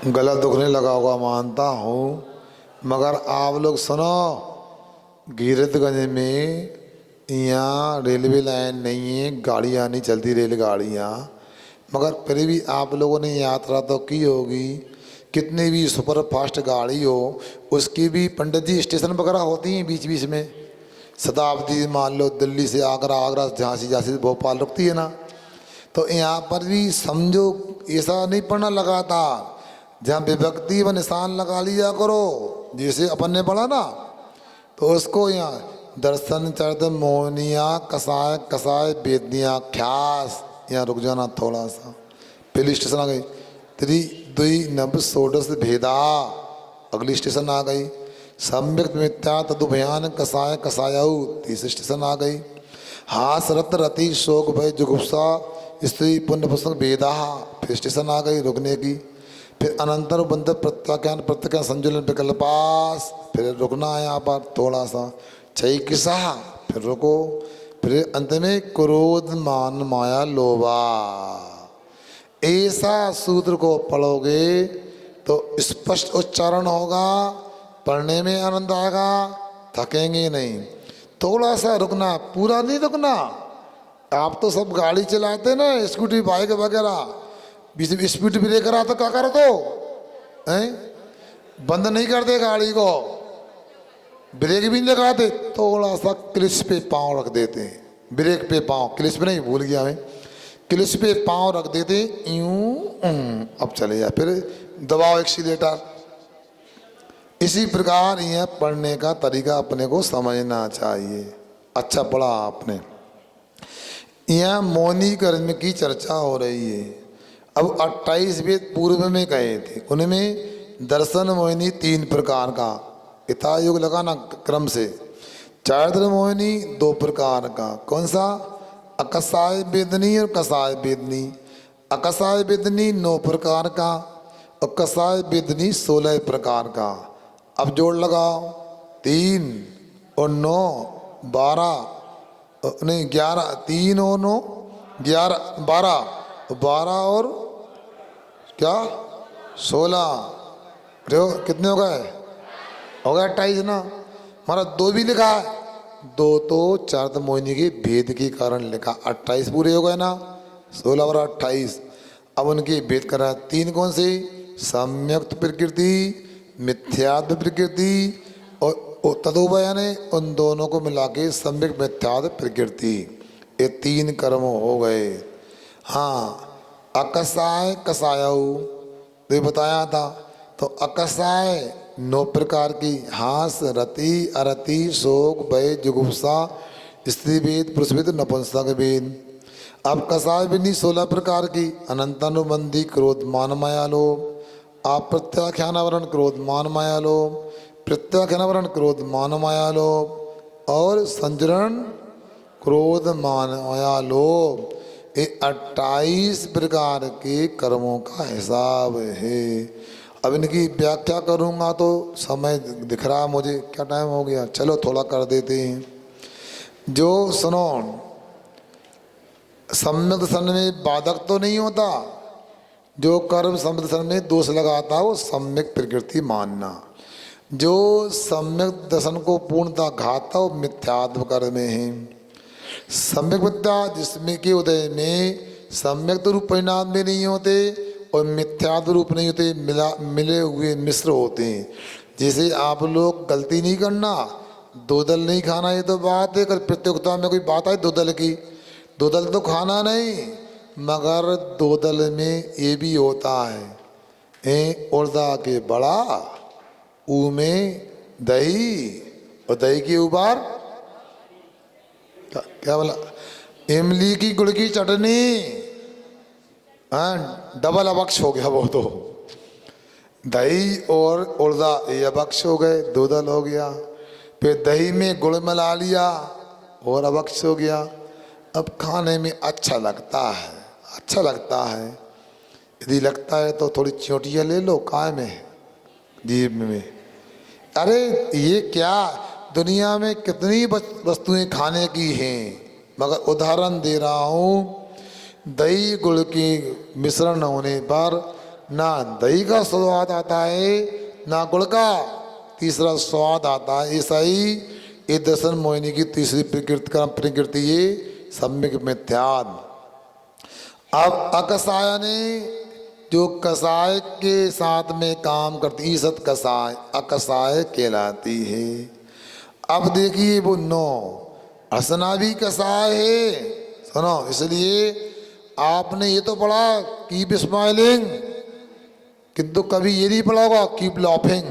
गला दुखने लगा होगा मानता हूँ, मगर आप लोग सुनो, गीरतगंज में यहाँ रेलवे लाइन नहीं है, गाड़ियाँ नहीं चलती रेलगाड़ियाँ, मगर फिर भी आप लोगों ने यात्रा तो की होगी। कितनी भी सुपर फास्ट गाड़ी हो उसकी भी पंडित जी स्टेशन वगैरह होती हैं बीच बीच में। शताब्दी मान लो दिल्ली से आगरा, आगरा से झांसी, झांसी से भोपाल रुकती है ना, तो यहाँ पर भी समझो ऐसा नहीं पढ़ना लगा था, जहाँ विभक्ति व निशान लगा लिया करो, जैसे अपन ने पढ़ा ना, तो उसको यहाँ दर्शन चरित्र मोहनिया कसाय कसाय वेदनिया ख्यास, यहाँ रुक जाना थोड़ा सा, पहली स्टेशन आ गई त्रिद्वि नव षोडश भेदा, अगली स्टेशन आ गई सम्यक्त मिथ्या तदुभयान कसाय कसायऊ, तीसरी स्टेशन आ गई हास रत रति शोक भय जुगुप्सा स्त्री पुण्य पुस्तक भेदा, फिर स्टेशन आ गई रुकने की। फिर अनंतर बंध प्रत्याख्यान प्रत्याख्यान संजुलन विकल्पास, फिर रुकना है यहाँ पर थोड़ा सा, चैकिषा फिर रुको, फिर अंत में क्रोध मान माया लोभा। ऐसा सूत्र को पढ़ोगे तो स्पष्ट उच्चारण होगा, पढ़ने में आनंद आएगा, थकेंगे नहीं। थोड़ा सा रुकना, पूरा नहीं रुकना। आप तो सब गाड़ी चलाते ना, स्कूटी बाइक वगैरह, बीच में स्पीड ब्रेकर आता क्या कर दो हैं, बंद नहीं करते गाड़ी को, ब्रेक भी नहीं लगाते, थोड़ा सा क्लिच पे पाँव रख देते हैं, ब्रेक पे पाँव, क्लिच पे नहीं, भूल गया मैं, क्लिच पे पाँव रख देते यूं, अब चले जाए, फिर दबाओ एक्सीलेटर। इसी प्रकार यह पढ़ने का तरीका अपने को समझना चाहिए। अच्छा पढ़ा आपने। यह मौनी कर्म की चर्चा हो रही है। अब 28 वेद पूर्व में कहे थे, उनमें दर्शन मोहिनी 3 प्रकार का, इता योग लगाना क्रम से। चारित्र मोहिनी दो प्रकार का, कौन सा? अकसाय वेदनी और कसाय वेदनी। अकसाय वेदनी 9 प्रकार का और कसाय वेदनी 16 प्रकार का। अब जोड़ लगाओ, 3 और 9 12, नहीं 11, 3 और 9 11 12, 12 और क्या 16, देखो कितने हो गए? हो गया 28 ना। हमारा 2 भी लिखा है, 2 तो चारित्र मोहिनी के भेद के कारण लिखा, 28 पूरे हो गए ना, 16 और 28। अब उनके भेद करा 3 कौन से? सम्यक्त प्रकृति, मिथ्यात्व प्रकृति और तदुभय ने उन दोनों को मिला के सम्यक मिथ्यात्व प्रकृति। ये 3 कर्म हो गए। हाँ, अकसाय कसायऊ तो बताया था। तो अकसाय 9 प्रकार की, हास, रति, अरति, शोक, भय, जुगुप्सा, स्त्री वेद, पुरुष वेद, नपुंसक वेद। अब कसाय विधि 16 प्रकार की, अनंतानुबंधी, क्रोध, मान, माया, लोभ। आप प्रत्याख्यानावरण, क्रोध, मान, माया, लोभ, प्रत्याख्यानावरण, क्रोध, मान, माया, लोभ और संजरण, क्रोध, मान, माया, लोभ। ये 28 प्रकार के कर्मों का हिसाब है। अब इनकी व्याख्या करूँगा तो समय दिख रहा है मुझे, क्या टाइम हो गया? चलो थोड़ा कर देते हैं। जो सुनो, सम्यक दर्शन में बाधक तो नहीं होता, जो कर्म सम्यक दर्शन में दोष लगाता है वो सम्यक प्रकृति मानना। जो सम्यक दर्शन को पूर्णता घाता वो मिथ्यात्व कर्म में है। सम्यक मिथ्या जिसमें के उदय में सम्यक रूप परिणाम भी नहीं होते और मिथ्यात्व रूप नहीं होते, मिले हुए मिश्र होते हैं। जैसे आप लोग गलती नहीं करना, 2 दल नहीं खाना, ये तो बात है। अगर प्रतियोगिता में कोई बात आए 2 दल की, 2 दल तो खाना नहीं, मगर 2 दल में ये भी होता है उड़दा के बड़ा, ऊ में दही और दही के ऊपर क्या बोला? इमली की गुड़ की चटनी। डबल अबक्ष हो गया वो तो। दही और उड़दा ये अबक्ष हो गए, 2 दल हो गया। फिर दही में गुड़ मिला लिया और अबक्ष हो गया। अब खाने में अच्छा लगता है, अच्छा लगता है। यदि लगता है तो थोड़ी चोटियाँ ले लो काय में, जीभ में। अरे ये क्या, दुनिया में कितनी वस्तुएं खाने की हैं, मगर उदाहरण दे रहा हूँ। दही गुड़ की मिश्रण होने पर ना दही का स्वाद आता है ना गुड़ का तीसरा स्वाद आता है। ऐसा ही ये दर्शन मोहिनी की तीसरी प्रकृति ये सम्यक मिथ्यात्व। अब अकसाय ने जो कसाय के साथ में काम करती, ईसत कसाय अकसाय कहलाती है। अब देखिए वो 9 हंसना भी कसाय है। सुनो, इसलिए आपने ये तो पढ़ा कीप स्माइलिंग, किंतु कभी ये नहीं पढ़ा होगा कीप लाफिंग,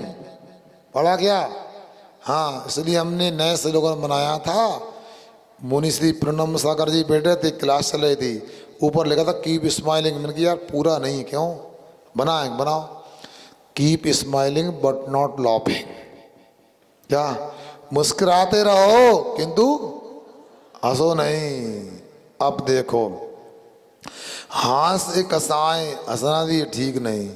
पढ़ा क्या? हाँ, इसलिए हमने नए स्लोगन बनाया था। मुनि श्री प्रणम सागर जी बैठे थे, क्लास चल रही थी, ऊपर लिखा था कीप स्माइलिंग। मैंने कहा यार पूरा नहीं, क्यों बनाओ keep smiling but not laughing. क्या? मुस्कुराते रहो किंतु हंसो नहीं। अब देखो, हास एक कसाय, हंसना भी ठीक नहीं।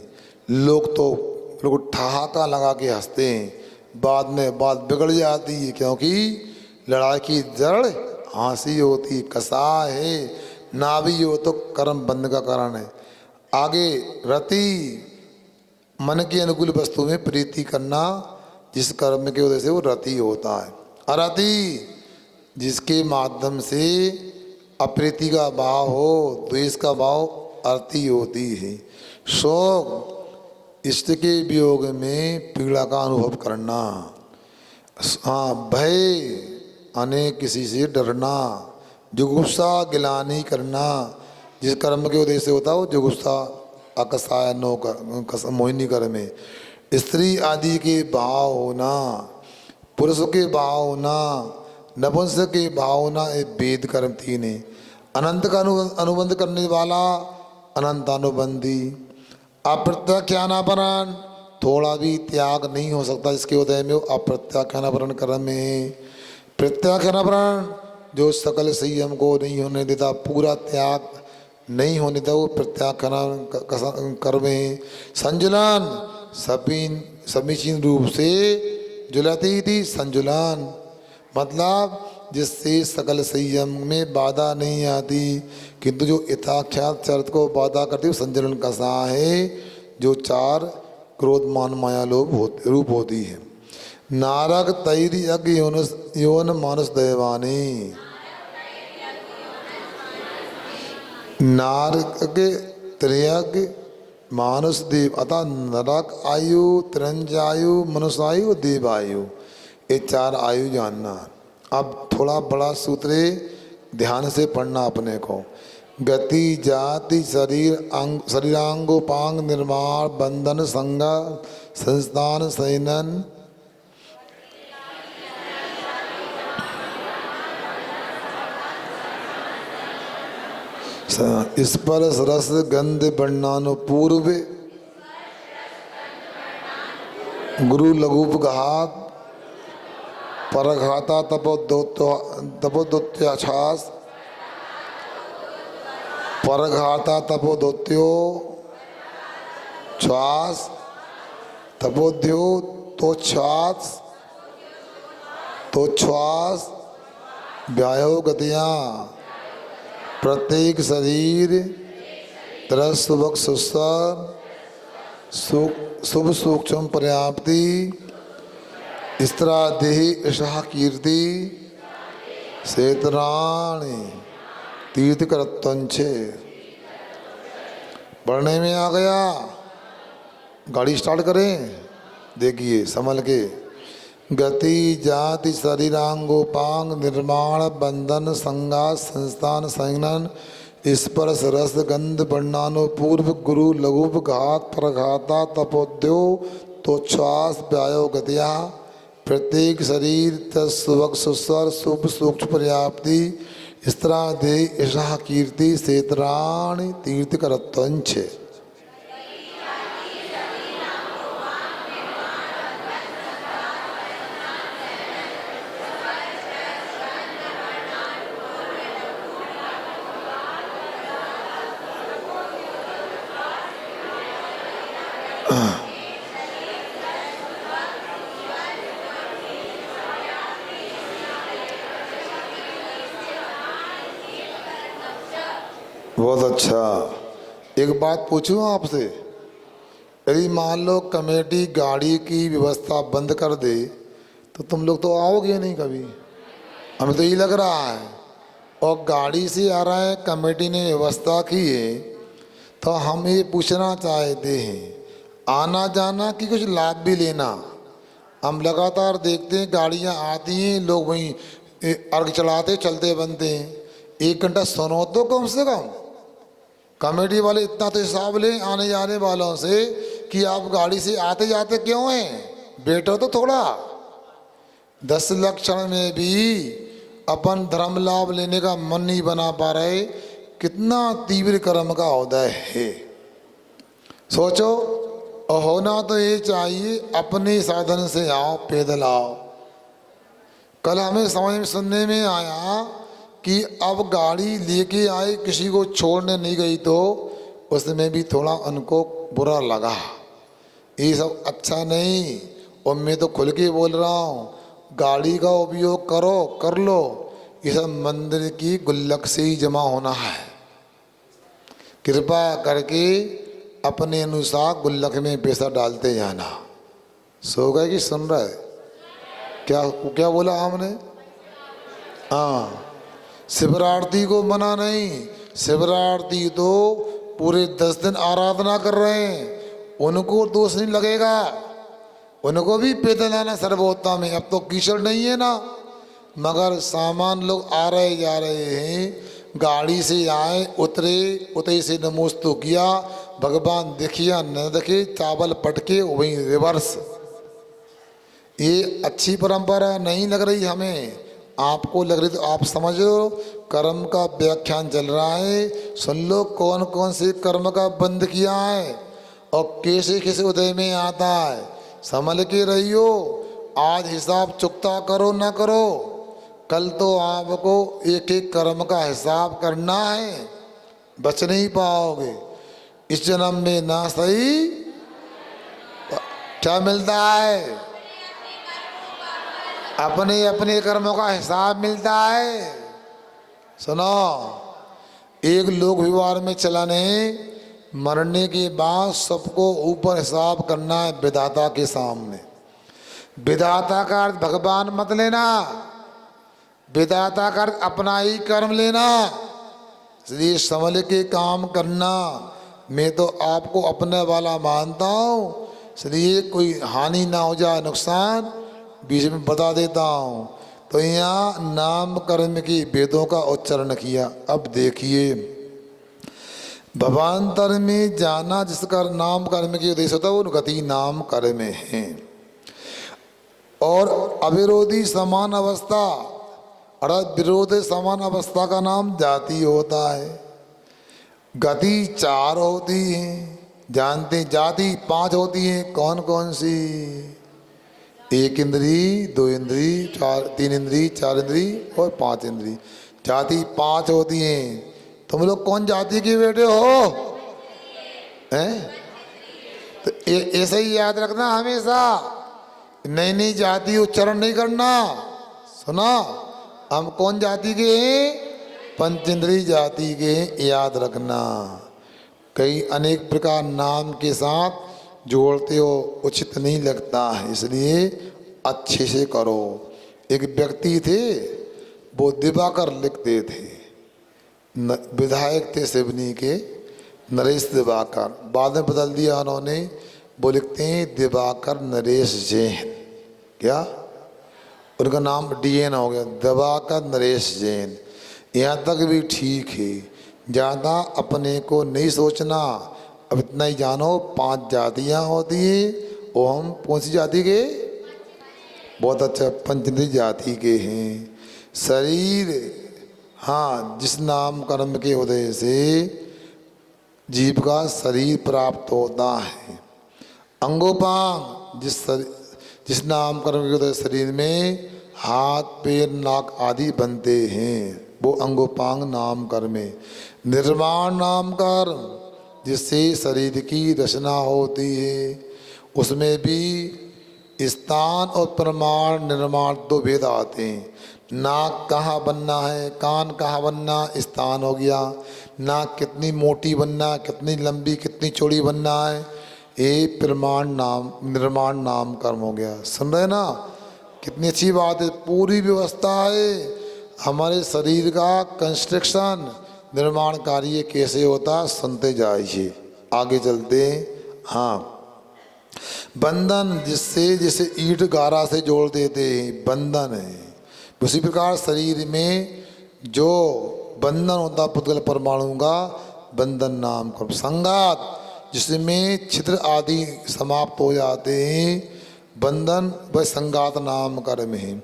लोग ठहाका लगा के हंसते हैं, बाद में बात बिगड़ जाती है, क्योंकि लड़ाई की जड़ हंसी होती। कसाय है ना भी हो तो कर्म बंध का कारण है। आगे रति, मन के अनुकूल वस्तु में प्रीति करना, जिस कर्म के वजह से वो रति होता है। अरति, जिसके माध्यम से अप्रीति का भाव हो, द्वेष का भाव अरति होती है। शोक, इष्ट के वियोग में पीड़ा का अनुभव करना। हाँ, भय, अनेक किसी से डरना। जुगुप्सा, गिलानी करना, जिस कर्म के उद्देश्य से होता है वो जुगुप्सा अकसाय मोहिनी कर्म में। स्त्री आदि के भाव होना, पुरुष के भाव होना, नपुंसक के भाव होना, ये वेद कर्म 3 है। अनंत का अनुबंध करने वाला अनंतानुबंधी। अप्रत्याख्यानापरण, थोड़ा भी त्याग नहीं हो सकता जिसके उदय में वो अप्रत्याख्यानावरण कर्म में। प्रत्याख्यानावरण जो सकल संयम को नहीं होने देता, पूरा त्याग नहीं होने देता, वो प्रत्याख्यान कर्म है। संजुलन समीचीन रूप से जुलती थी, संजुलन मतलब जिससे सकल संयम में बाधा नहीं आती, किंतु जो यथाख्यात शर्त को बाधा करती है संजुलन कसा है, जो चार क्रोध मान माया लोभ रूप होती है। नारक तैर यज्ञ योन मानुष दैवानी, नारक के त्रियज्ञ मानुष देव अतः नरक आयु, तिरंजायु, मनुष्य आयु, देव आयु, ये चार आयु जानना। अब थोड़ा बड़ा सूत्र है, ध्यान से पढ़ना अपने को। गति जाति शरीरांगोपांग निर्माण बंधन संगा संस्थान सैनन स्पर्श रस गंध वर्णानुपूर्व गुरु लघुप घात परघाता तपोदोत्याछास परघाता तपोदोत्यो श्वास तपोद्यो तोच्छ्वास व्यायो गतियाँ प्रत्येक शरीर तरह सुबक सुस्वर शुभ सूक्ष्म पर्याप्ति स्त्रा देहि ईशा कीर्ति सेतराणी तीर्थ करत्वंचे। पढ़ने में आ गया, गाड़ी स्टार्ट करें, देखिए संभल के। गति जाति शरीरांगोपांग निर्माण बंधन संगा संस्थान संघनन स्पर्श रस गंध वर्णानुपूर्व गुरु लघुप घात प्रघाता तपोद्यो तोच्छ्वास व्यायो गतिया प्रत्येक शरीर तत्सुवक सुस्वर शुभ सूक्ष्म पर्याप्ति स्त्रा दे ईशा कीर्ति सेतराणी तीर्थ करत्वंच। बहुत अच्छा। एक बात पूछूं आपसे, यदि मान लो कमेटी गाड़ी की व्यवस्था बंद कर दे तो तुम लोग तो आओगे नहीं कभी, हमें तो ये लग रहा है। और गाड़ी से आ रहा है, कमेटी ने व्यवस्था की है, तो हम ये पूछना चाहते हैं आना जाना कि कुछ लाभ भी लेना। हम लगातार देखते हैं गाड़ियाँ आती हैं, लोग वहीं अर्घ चढ़ाते चलते बनते हैं। 1 घंटा सुनो तो कम से कम। कमेटी वाले इतना तो हिसाब लें आने जाने वालों से कि आप गाड़ी से आते जाते क्यों हैं, बैठो तो थोड़ा। 10 लक्षण में भी अपन धर्म लाभ लेने का मन नहीं बना पा रहे, कितना तीव्र कर्म का उदय है। सोचो, और होना तो ये चाहिए अपने साधन से आओ, पैदल आओ। कल हमें समझ में सुनने में आया कि अब गाड़ी लेके आए, किसी को छोड़ने नहीं गई, तो उसमें भी थोड़ा उनको बुरा लगा। ये सब अच्छा नहीं। और मैं तो खुल के बोल रहा हूँ, गाड़ी का उपयोग करो, कर लो, ये सब मंदिर की गुल्लक से ही जमा होना है। कृपा करके अपने अनुसार गुल्लक में पैसा डालते जाना। सो गए कि सुन रहे? क्या क्या बोला हमने? हाँ, शिवरात्रि को मना नहीं। शिवरात्रि तो पूरे 10 दिन आराधना कर रहे हैं, उनको दोष नहीं लगेगा। उनको भी पैदल आना सर्वोत्तम है। अब तो कीचड़ नहीं है ना, मगर सामान लोग आ रहे जा रहे हैं। गाड़ी से आए, उतरे से नमोस्तु किया, भगवान देखिया न देखे, चावल पटके वहीं रिवर्स। ये अच्छी परंपरा नहीं लग रही हमें। आपको लग रही तो आप समझ लो, कर्म का व्याख्यान चल रहा है, सुन लो कौन कौन से कर्म का बंद किया है। और कैसे कैसे उदय में आता है, संभल के रहियो। आज हिसाब चुकता करो ना करो, कल तो आपको एक एक कर्म का हिसाब करना है, बच नहीं पाओगे। इस जन्म में ना सही क्या मिलता है, अपने अपने कर्मों का हिसाब मिलता है। सुनो, एक लोक व्यवहार में चलन है, मरने के बाद सबको ऊपर हिसाब करना है विधाता के सामने। विधाता का अर्थ भगवान मत लेना, विधाता का अर्थ अपना ही कर्म लेना। इसलिए संभल के काम करना। मैं तो आपको अपने वाला मानता हूँ, इसलिए कोई हानि ना हो जाए, नुकसान बीच में बता देता हूँ। तो यहाँ नाम कर्म की वेदों का उच्चारण किया। अब देखिए, भवान्तर में जाना जिसका नाम कर्म के उद्देश्य होता है वो गति नाम कर्म है। और अविरोधी समान अवस्था, अर्थात विरोध समान अवस्था का नाम जाति होता है। गति 4 होती है, जानते, जाति 5 होती है। कौन कौन सी? 1 इंद्री, 2 इंद्री, 3 इंद्री, 4 इंद्री और 5 इंद्री। जाति 5 होती हैं। तुम लोग कौन जाति के बेटे हो? हैं? तो ऐसे ही याद रखना हमेशा, नई नई जाति उच्चारण नहीं करना। सुना, हम कौन जाति के हैं? पंचेंद्री जाति के हैं, याद रखना। कई अनेक प्रकार नाम के साथ जोड़ते हो, उचित नहीं लगता है, इसलिए अच्छे से करो। एक व्यक्ति थे, वो दिवाकर लिखते थे, विधायक थे सिवनी के, नरेश दिवाकर। बाद में बदल दिया उन्होंने, वो लिखते हैं दिवाकर नरेश जैन। क्या उनका नाम DN हो गया, दिवाकर नरेश जैन। यहाँ तक भी ठीक है, ज़्यादा अपने को नहीं सोचना। अब इतना ही जानो, 5 जातियाँ होती हैं, वो हम कौन सी जाति के? बहुत अच्छा, पंचेंद्री जाति के हैं। शरीर, हाँ, जिस नाम कर्म के उदय से जीव का शरीर प्राप्त होता है। अंगोपांग, जिस नाम कर्म के उदय शरीर में हाथ पैर नाक आदि बनते हैं, वो अंगोपांग नाम कर्म है। निर्माण नाम कर्म, जिससे शरीर की रचना होती है, उसमें भी स्थान और प्रमाण निर्माण 2 भेद आते हैं। नाक कहाँ बनना है, कान कहाँ बनना, स्थान हो गया। नाक कितनी मोटी बनना, कितनी लंबी, कितनी चौड़ी बनना है, ये प्रमाण नाम निर्माण नाम कर्म हो गया। सुन रहे ना, कितनी अच्छी बात है। पूरी व्यवस्था है हमारे शरीर का कंस्ट्रक्शन, निर्माण कार्य कैसे होता, सुनते जाइए, आगे चलते हैं। हाँ, बंधन, जिससे जैसे ईंट गारा से जोड़ देते हैं, बंधन है। उसी प्रकार शरीर में जो बंधन होता पुद्गल परमाणु का, बंधन नाम कर्म। संगात, जिसमें छिद्र आदि समाप्त हो जाते हैं, बंधन व संगात नाम कर्म है।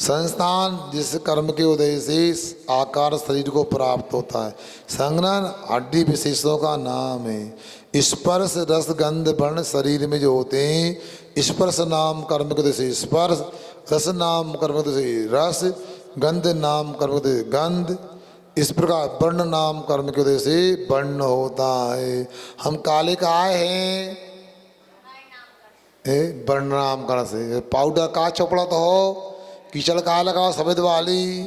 संस्थान, जिस कर्म के उदय से आकार शरीर को प्राप्त होता है। संघनन, हड्डी विशेषों का नाम है। स्पर्श, रस, गंध, वर्ण शरीर में जो होते हैं, स्पर्श नाम कर्म के उदय से स्पर्श, रस नाम कर्म के उदय से रस, गंध नाम कर्म के उदय से गंध। इस प्रकार वर्ण नाम कर्म के उदय से वर्ण होता है। हम काले काहे हैं? वर्ण नाम कर्म से। पाउडर का चौपड़ा तो हो, कीचड़ का लगाओ सफेद वाली,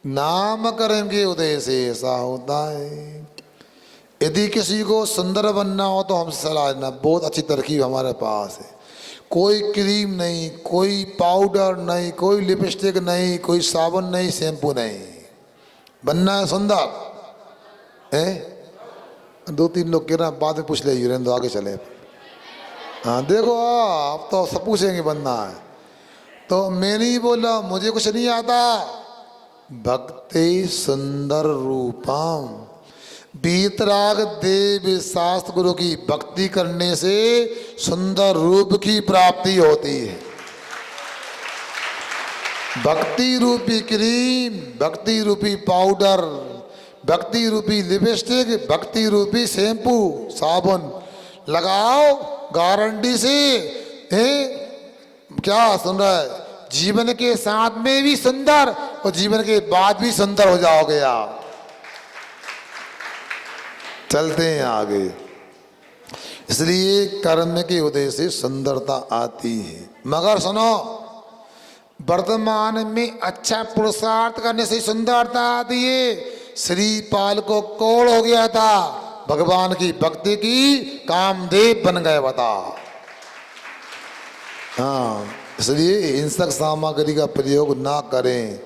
नाम कर्म के उदय से ऐसा होता है। यदि किसी को सुंदर बनना हो तो हमसे सलाह देना, बहुत अच्छी तरकीब हमारे पास है। कोई क्रीम नहीं, कोई पाउडर नहीं, कोई लिपस्टिक नहीं, कोई साबुन नहीं, शैम्पू नहीं, बनना है सुंदर है। 2-3 लोग कह रहे हैं, बाद में पूछ ले, रहने दो, आगे चले। हाँ देखो, आप तो सब पूछेंगे बनना है, तो मैं नहीं बोला, मुझे कुछ नहीं आता। भक्ति सुंदर रूपम, बीतराग देव शास्त्र गुरु की भक्ति करने से सुंदर रूप की प्राप्ति होती है। भक्ति रूपी क्रीम, भक्ति रूपी पाउडर, भक्ति रूपी लिपस्टिक, भक्ति रूपी शैम्पू, साबुन लगाओ गारंटी से। क्या सुन रहा है? जीवन के साथ में भी सुंदर और जीवन के बाद भी सुंदर हो जाओगे आप। चलते हैं आगे। इसलिए कर्म के उदय से सुंदरता आती है। मगर सुनो, वर्तमान में अच्छा पुरुषार्थ करने से सुंदरता आती है। श्रीपाल को कोड़ हो गया था, भगवान की भक्ति की कामदेव बन गए बता। हाँ, इसलिए हिंसक सामग्री का प्रयोग ना करें।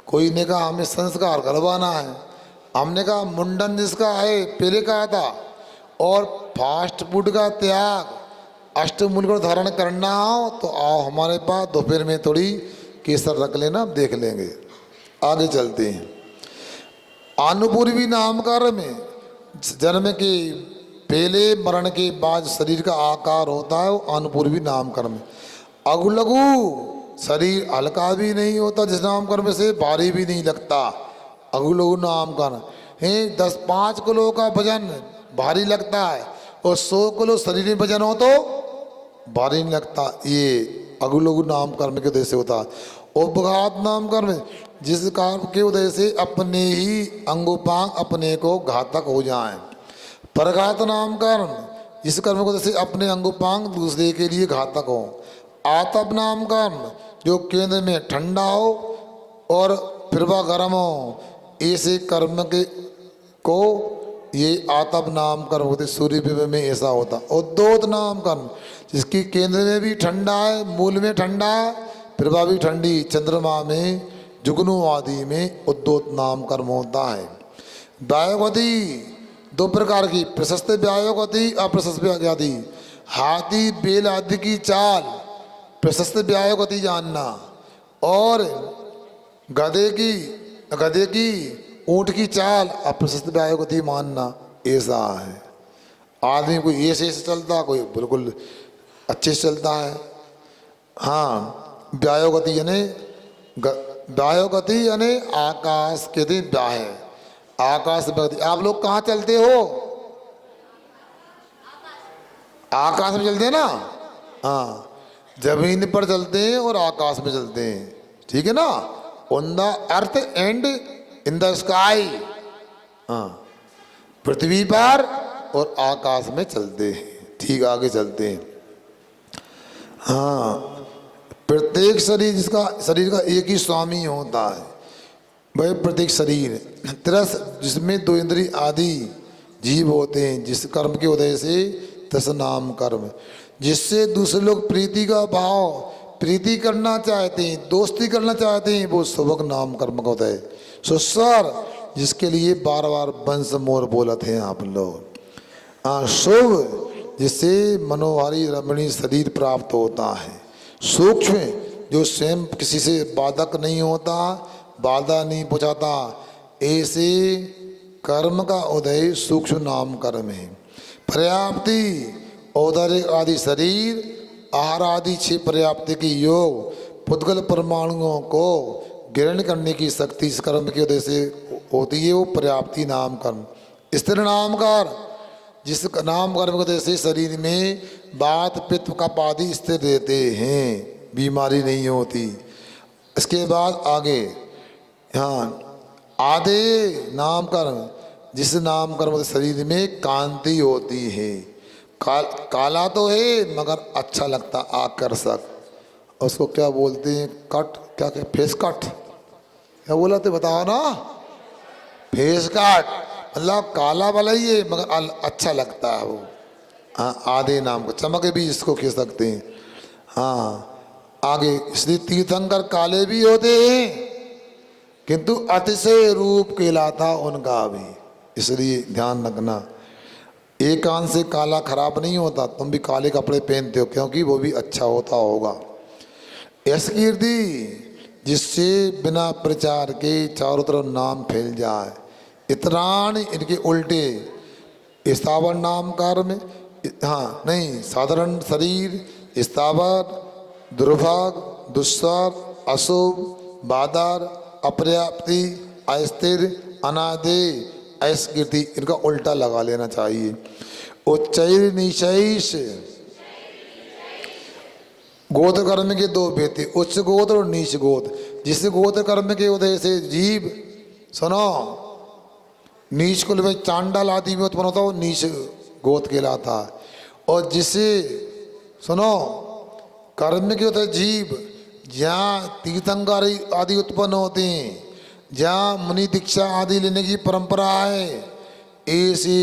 कोई ने कहा हमें संस्कार करवाना है, हमने कहा मुंडन जिसका है पहले कहा था, और फास्ट फूड का त्याग, अष्टमूल को धारण करना हो तो आओ हमारे पास, दोपहर में थोड़ी केसर रख लेना, देख लेंगे। आगे चलते हैं। अनुपूर्वी नामकरण में जन्म के पहले मरण के बाद शरीर का आकार होता है, वो अनुपूर्वी नामकरण में। अगु लघु शरीर हल्का भी नहीं होता, जिस नामकरण से भारी भी नहीं लगता। अगु लघु नामकरण है 10-5 किलो का वजन भारी लगता है, और 100 किलो शरीर में वजन हो तो भारी नहीं लगता। ये अगु लघु नामकरण के उदय से होता है। उपघात नामकरण जिस कारण के उदय से अपने ही अंगोपांग अपने को घातक हो जाएं। परघात नामकरण जिस कर्म को जैसे अपने अंगोपांग दूसरे के लिए घातक हो। आतप नामकरण जो केंद्र में ठंडा हो और फिर वह गर्म हो, ऐसे कर्म के को ये आतप नामकरण होते। सूर्य विभव में ऐसा होता। उद्योत नामकरण जिसकी केंद्र में भी ठंडा है, मूल में ठंडा है, प्रभा भी ठंडी, चंद्रमा में, जुगनू आदि में उद्योत नाम कर्म होता है। व्यायोगति 2 प्रकार की, प्रशस्त व्यायोगति, अप्रशस्त व्यायोगति। हाथी बैल आदि की चाल प्रशस्त व्यायोगति जानना, और गधे की ऊंट की चाल अप्रशस्त व्यायोगति मानना, ऐसा है। आदमी कोई ऐसे चलता, कोई बिल्कुल अच्छे से चलता है। हाँ, व्यायोगति यानी आकाश के दिन व्याह, आकाश में। आप लोग कहाँ चलते हो? आकाश में चलते हैं ना। हाँ, जमीन पर चलते हैं और आकाश में चलते हैं, ठीक है ना। On the earth and in the sky. हाँ, पृथ्वी पर और आकाश में चलते हैं। ठीक, आगे चलते हैं। हाँ, प्रत्येक शरीर का एक ही स्वामी होता है। वह प्रत्येक शरीर तिरस जिसमें 2 इंद्रिय आदि जीव होते हैं, जिस कर्म के उदय से तस नाम कर्म, जिससे दूसरे लोग प्रीति का भाव, प्रीति करना चाहते हैं, दोस्ती करना चाहते हैं, वो शुभक नाम कर्म का उदय। सो सर, जिसके लिए बार बार वंश मोर बोलते हैं आप लोग। शुभ जिससे मनोहारी रमणीय शरीर प्राप्त होता है। सूक्ष्म जो स्वयं किसी से बाधक नहीं होता, बाधा नहीं पहुँचाता, ऐसे कर्म का उदय सूक्ष्म नाम कर्म है। पर्याप्ति औदार्य आदि शरीर, आहार आदि 6 पर्याप्ति की योग पुद्गल परमाणुओं को ग्रहण करने की शक्ति इस कर्म के उदय से होती है, वो पर्याप्ति नाम कर्म। स्थिर नाम कर्म जिस नाम कर्म के उदय से शरीर में वात पित्त कफ आदि स्थिर रहते हैं, बीमारी नहीं होती। इसके बाद आगे, हाँ, आधे नाम कर्म जिस नाम कर्म शरीर में कांति होती है। काला तो है मगर अच्छा लगता, आकर्षक। उसको क्या बोलते हैं? कट, क्या फेस कट क्या बोला थे, बताओ ना। फेस कट मतलब काला वाला ही है मगर अच्छा लगता है वो। हाँ, आधे नाम को चमक भी इसको कह सकते हैं। हाँ, आगे इसलिए तीर्थंकर काले भी होते हैं किंतु अतिशय रूप कहलाता उनका भी, इसलिए ध्यान रखना। एक कान से काला खराब नहीं होता, तुम भी काले कपड़े पहनते हो क्योंकि वो भी अच्छा होता होगा। ऐसी कीर्ति जिससे बिना प्रचार के चारों तरफ नाम फैल जाए। इतराण इनके उल्टे, स्थावर नाम कार में, हाँ नहीं, साधारण शरीर, स्थावर, दुर्भाग, दुस्सार, अशुभ, बाधार, अपर्याप्ति, अस्थिर, अनादे, ऐसी कीर्ति, इनका उल्टा लगा लेना चाहिए। उच्चैर नीचैश। गोत्र कर्म के दो भेद थे, उच्च गोत्र और नीच गोत्र। जिस गोत्र कर्म के उदय से जीव, सुनो, नीच कुल में चांडाल आदि में उत्पन्न होता है, वो नीच गोत्र कहलाता है। और जिससे, सुनो, कर्म के उदय जीव जहाँ तीर्थंकर आदि उत्पन्न होते हैं, जहाँ मुनि दीक्षा आदि लेने की परंपरा है, ऐसे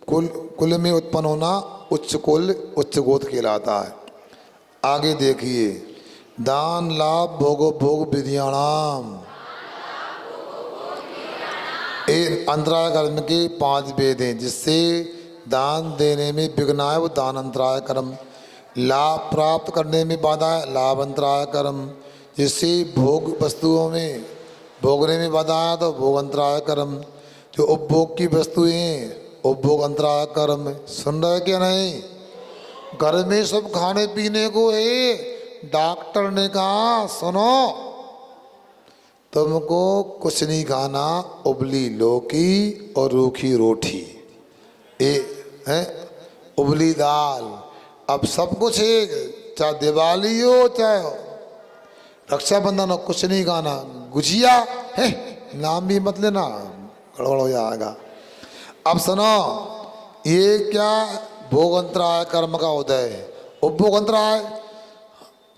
कुल में उत्पन्न होना उच्च कुल, उच्च गोत्र कहलाता है। आगे देखिए, दान लाभ भोगो भोग विधियाणाम। अंतराय कर्म के 5 भेद हैं, जिससे दान देने में विघ्न है वो दान अंतराय कर्म, लाभ प्राप्त करने में बाधा है लाभ अंतराय कर्म, जिससे भोग वस्तुओं में भोगने में बाधा है तो भोग अंतराय कर्म, जो उपभोग की वस्तुएं उपभोग अंतराय कर्म। सुन रहे क्या नहीं? घर में सब खाने पीने को है, डॉक्टर ने कहा सुनो तुमको कुछ नहीं खाना, उबली लौकी और रूखी रोटी, है उबली दाल। अब सब कुछ है, चाहे दिवाली हो चाहे रक्षाबंधन हो, कुछ नहीं खाना। गुजिया है, नाम भी मत लेना, गड़बड़ हो जाएगा। अब सुनो, ये क्या भोग अंतराय कर्म का उदय है। उपभोग अंतराय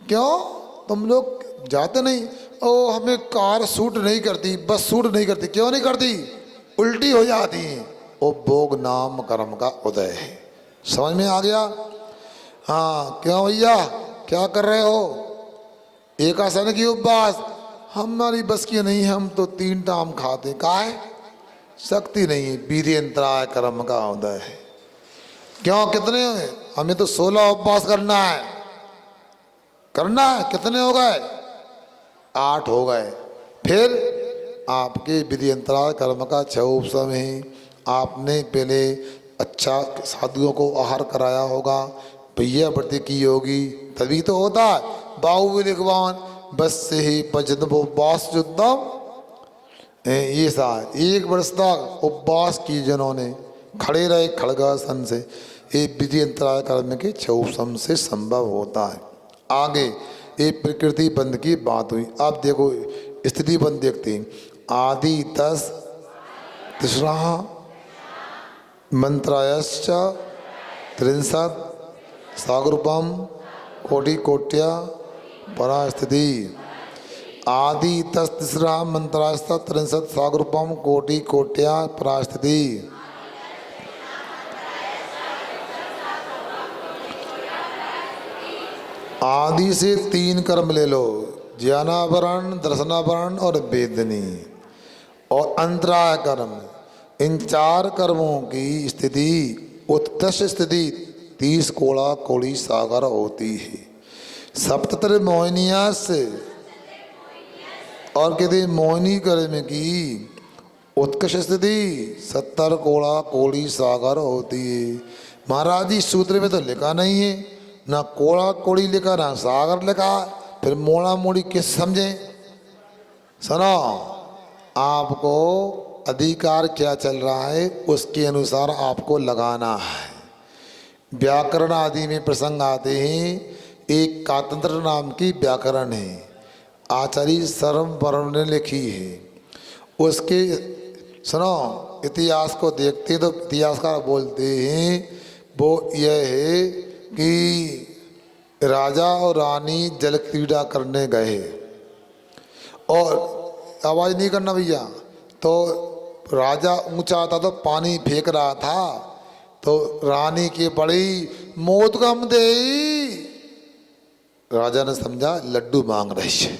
क्यों? तुम लोग जाते नहीं, ओ हमें कार सूट नहीं करती, बस सूट नहीं करती। क्यों नहीं करती? उल्टी हो जाती है। उपभोग नाम कर्म का उदय है। समझ में आ गया? हाँ, क्यों भैया क्या कर रहे हो? एक आसन की उपवास, हमारी बस की नहीं है, हम तो 3 टाइम खाते। का है? शक्ति नहीं है, विधि अंतराय कर्म का उदय है। क्यों? कितने? हमें तो 16 उपवास करना है। करना है? कितने हो गए? 8 हो गए। फिर आपके विधि अंतराय कर्म का 6 उपसम है। आपने पहले अच्छा साधुओं को आहार कराया होगा, भैया व्रत की होगी, तभी तो होता है। बाहु लिखवान बस से ही पचत उपवास युद्धम, ये सा 1 वर्ष तक उपवास की जिन्होंने, खड़े रहे खड़गासन से। ये विधि अंतराय कर्म के 6 उपसम से संभव होता है। आगे ये प्रकृति बंध की बात हुई। अब देखो स्थिति बंध देखते हैं। आदि 10 तीसरा मंत्रायश्च 63 सागरूपम कोटि कोट्या परास्थिति। आदि 10 तीसरा मंत्रायश्च 63 सागरूपम कोटि कोट्या परास्थिति। आदि से 3 कर्म ले लो, ज्ञानावरण, दर्शनावरण और वेदनी, और अंतराय कर्म। इन 4 कर्मों की स्थिति, उत्कृष्ट स्थिति 30 कोड़ा कोड़ी सागर होती है। 77 मोहिनियास, और कहते मोहिनी कर्म की उत्कृष्ट स्थिति 70 कोड़ा कोड़ी सागर होती है। महाराज जी सूत्र में तो लिखा नहीं है, ना कोड़ा कोड़ी लिखा ना सागर लिखा, फिर मोड़ा मोड़ी किस समझे? सुनो, आपको अधिकार क्या चल रहा है उसके अनुसार आपको लगाना है। व्याकरण आदि में प्रसंग आते हैं। एक कातंत्र नाम की व्याकरण है, आचार्य सर्ववर्ण ने लिखी है। उसके सुनो, इतिहास को देखते तो इतिहासकार बोलते हैं वो यह है कि राजा और रानी जल क्रीड़ा करने गए, और आवाज़ नहीं करना भैया, तो राजा ऊंचा था तो पानी फेंक रहा था, तो रानी की बड़ी मौत गम दे। राजा ने समझा लड्डू मांग रही है,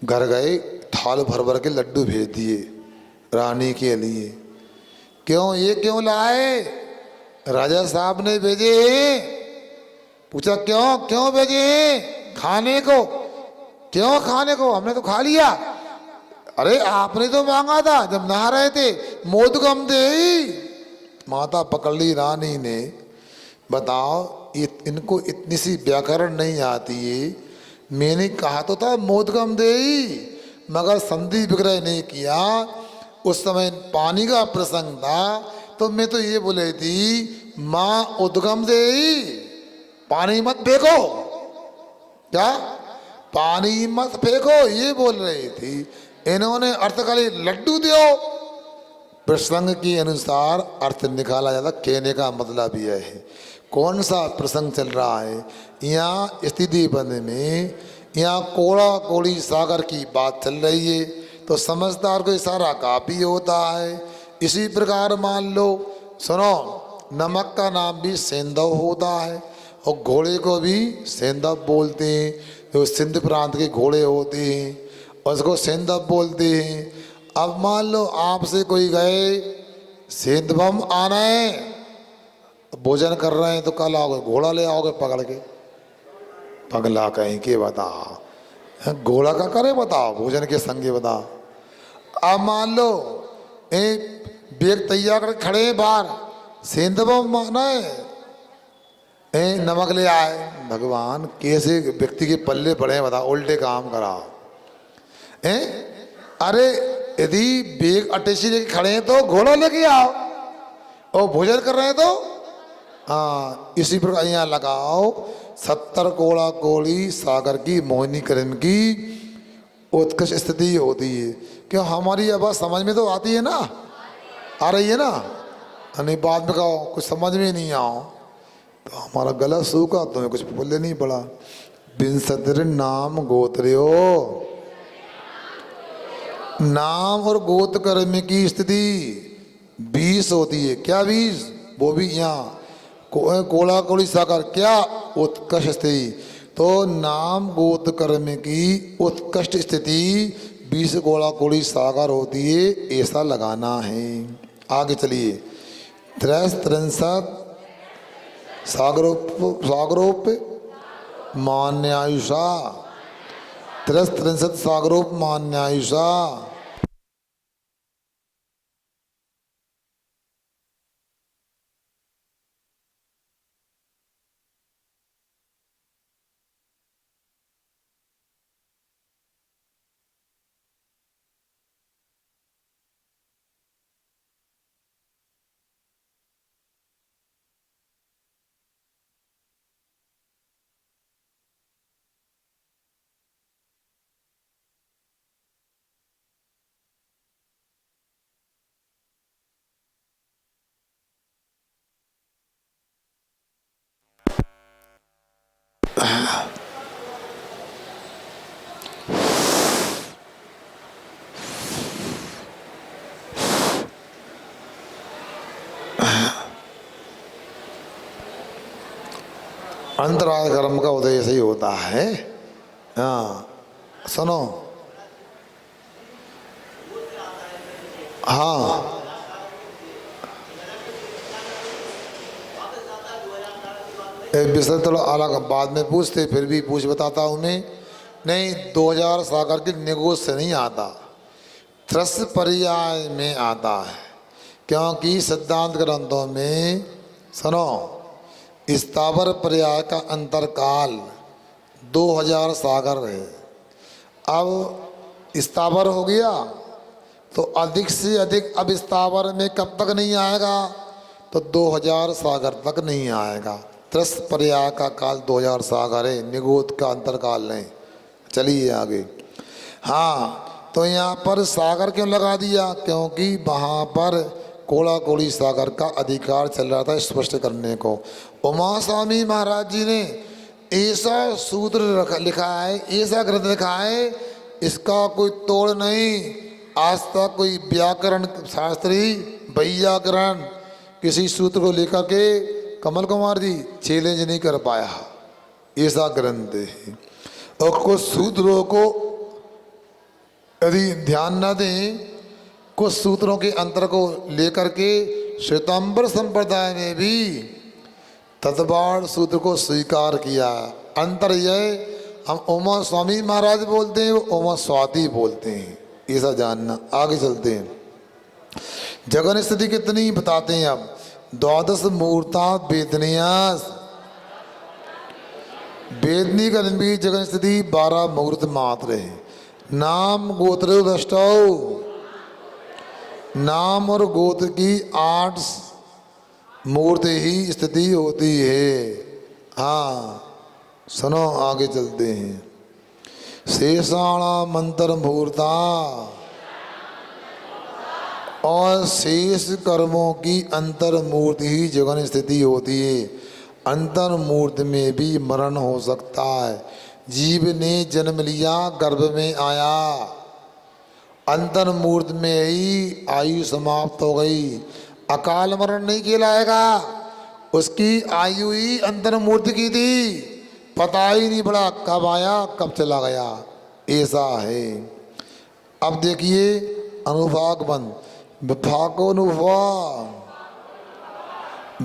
घर गए थाल भर भर के लड्डू भेज दिए रानी के लिए। क्यों? ये क्यों लाए? राजा साहब ने भेजे। पूछा क्यों? क्यों भेजे? खाने को। क्यों खाने को? हमने तो खा लिया। अरे आपने तो मांगा था जब नहा रहे थे, मोद गम दे। माता पकड़ ली रानी ने। बताओ, इनको इतनी सी व्याकरण नहीं आती है। मैंने कहा तो था मोदगम दे, मगर संधि विग्रह नहीं किया। उस समय पानी का प्रसंग था, तो मैं तो ये बोले थी माँ उद्गम दे, पानी मत फेंको, क्या पानी मत फेंको, ये बोल रही थी। इन्होंने अर्थ का लड्डू दियो, प्रसंग के अनुसार अर्थ निकाला जाता। कहने का मतलब यह है कौन सा प्रसंग चल रहा है यहाँ स्थिति बंद में, यहाँ कोड़ा कोड़ी सागर की बात चल रही है, तो समझदार को इशारा काफी होता है। इसी प्रकार मान लो, सुनो, नमक का नाम भी सेंधव होता है और घोड़े को भी सेंधव बोलते हैं। तो सिंध प्रांत के घोड़े होते हैं और उसको सेंधव बोलते हैं। अब मान लो आपसे कोई गए सेंधवम आना है, भोजन कर रहे हैं, तो कल आओगे घोड़ा ले आओगे पकड़ के, पगला कहीं के बता, घोड़ा का करे बताओ, भोजन के संगे बताओ। अब मान लो बैग तैयार कर खड़े हैं बाहर, सेंधवम माना है, नमक ले आए, भगवान कैसे व्यक्ति के पल्ले पड़े बताओ, उल्टे काम कराओ। अरे यदि बैग अटैची लेके खड़े हैं तो घोड़ा लेके आओ, और भोजन कर रहे हैं तो हाँ इसी प्रकार यहाँ लगाओ। 70 कोड़ा कोड़ी सागर की मोहिनीकरण की उत्कृष्ट स्थिति होती है। क्यों हमारी आवाज समझ में तो आती है ना, आ रही है ना, नहीं बाद में कहो कुछ समझ में नहीं आओ तो हमारा गला सूखा, तुम्हें कुछ बोलने नहीं पड़ा। बिंसतर नाम गोत्रो, नाम और गोत्र कर्म की स्थिति 20 होती है। क्या 20? वो भी यहाँ कोड़ा कोड़ी सागर क्या उत्कृष्ट स्थिति, तो नाम गोत्र कर्म की उत्कृष्ट स्थिति 20 कोड़ा कोड़ी सागर होती है, ऐसा लगाना है। आगे चलिए। 63 सागरोप मान्यायुषा, 63 सागरोप मान्यायुषा। अंतराय कर्म का उदय से ही होता है। हाँ सुनो, हाँ एक विषय थोड़ा अलग बाद में पूछते, फिर भी पूछ बताता हूँ मैं। नहीं 2000 सागर के निगोज से नहीं आता, त्रस पर्याय में आता है, क्योंकि सिद्धांत ग्रंथों में सुनो स्थावर पर्याय का अंतरकाल 2000 सागर है। अब स्थावर हो गया तो अधिक से अधिक अब स्थावर में कब तक नहीं आएगा, तो 2000 सागर तक नहीं आएगा। त्रस पर्याय का काल 2000 सागर है, निगोद का अंतरकाल नहीं। चलिए आगे। हाँ तो यहाँ पर सागर क्यों लगा दिया, क्योंकि वहाँ पर कोड़ा कोड़ी सागर का अधिकार चल रहा था स्पष्ट करने को। उमा स्वामी महाराज जी ने ऐसा सूत्र लिखा है, ऐसा ग्रंथ लिखा है, इसका कोई तोड़ नहीं। आज तक कोई व्याकरण शास्त्री वैयाकरण किसी सूत्र को लेकर के कमल कुमार जी चैलेंज नहीं कर पाया, ऐसा ग्रंथ है। और कुछ सूत्रों को यदि ध्यान न दें, कुछ सूत्रों के अंतर को लेकर के श्वेतांबर संप्रदाय ने भी तत्वाड़ सूत्र को स्वीकार किया। अंतर यह, हम उमा स्वामी महाराज बोलते हैं, वो उमा स्वाति बोलते हैं, ऐसा जानना। आगे चलते हैं। जगन स्थिति कितनी बताते हैं अब। 12 मूर्ता वेदनीयास, वेदनी का भी जगन स्थिति 12 मुहूर्त मात्र है। नाम गोत्र दृष्टौ, नाम और गोत्र की 8 मूर्ति ही स्थिति होती है। हाँ सुनो, आगे चलते हैं। शेषाणाम अंतर्मूर्ता, और शेष कर्मों की अंतर्मूर्ति ही जगन स्थिति होती है। अंतर्मूर्ति में भी मरण हो सकता है। जीव ने जन्म लिया, गर्भ में आया, अंतर्मूर्ति में ही आयु समाप्त हो गई। अकाल मरण नहीं कहलाएगा, उसकी आयु ही अंतर्मूर्ति की थी, पता ही नहीं पड़ा कब आया कब चला गया, ऐसा है। अब देखिए अनुभाग बंद, विभागोनुभाग,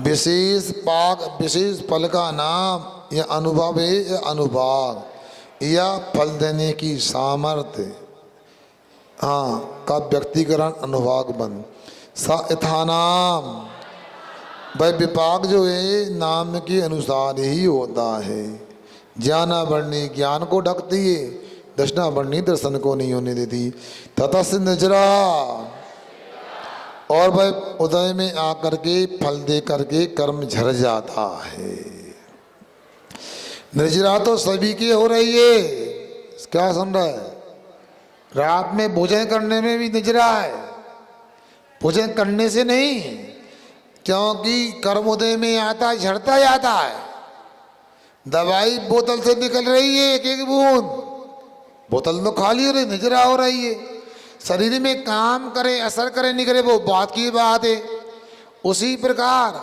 विशेष पाक विशेष फल का नाम या अनुभव है या अनुभाग, या फल देने की सामर्थ्य, हाँ का व्यक्तिकरण अनुभाग बंद। सा यथानाम, वह विपाक जो है नाम के अनुसार ही होता है। ज्ञाना वर्णी ज्ञान को ढकती है, दर्शना वर्णी दर्शन को नहीं होने देती। ततस्य निजरा, और वह उदय में आकर के फल दे करके कर्म झर जाता है। निर्जरा तो सभी की हो रही है, क्या सुन रहा है? रात में भोजन करने में भी निर्जरा है, भोजन करने से नहीं, क्योंकि कर्म उदय में आता है, झड़ता जाता है। दवाई बोतल से निकल रही है, एक एक बूंद, बोतल तो खाली हो रही, निर्जरा हो रही है। शरीर में काम करे असर करे नहीं करे वो बात की बात है। उसी प्रकार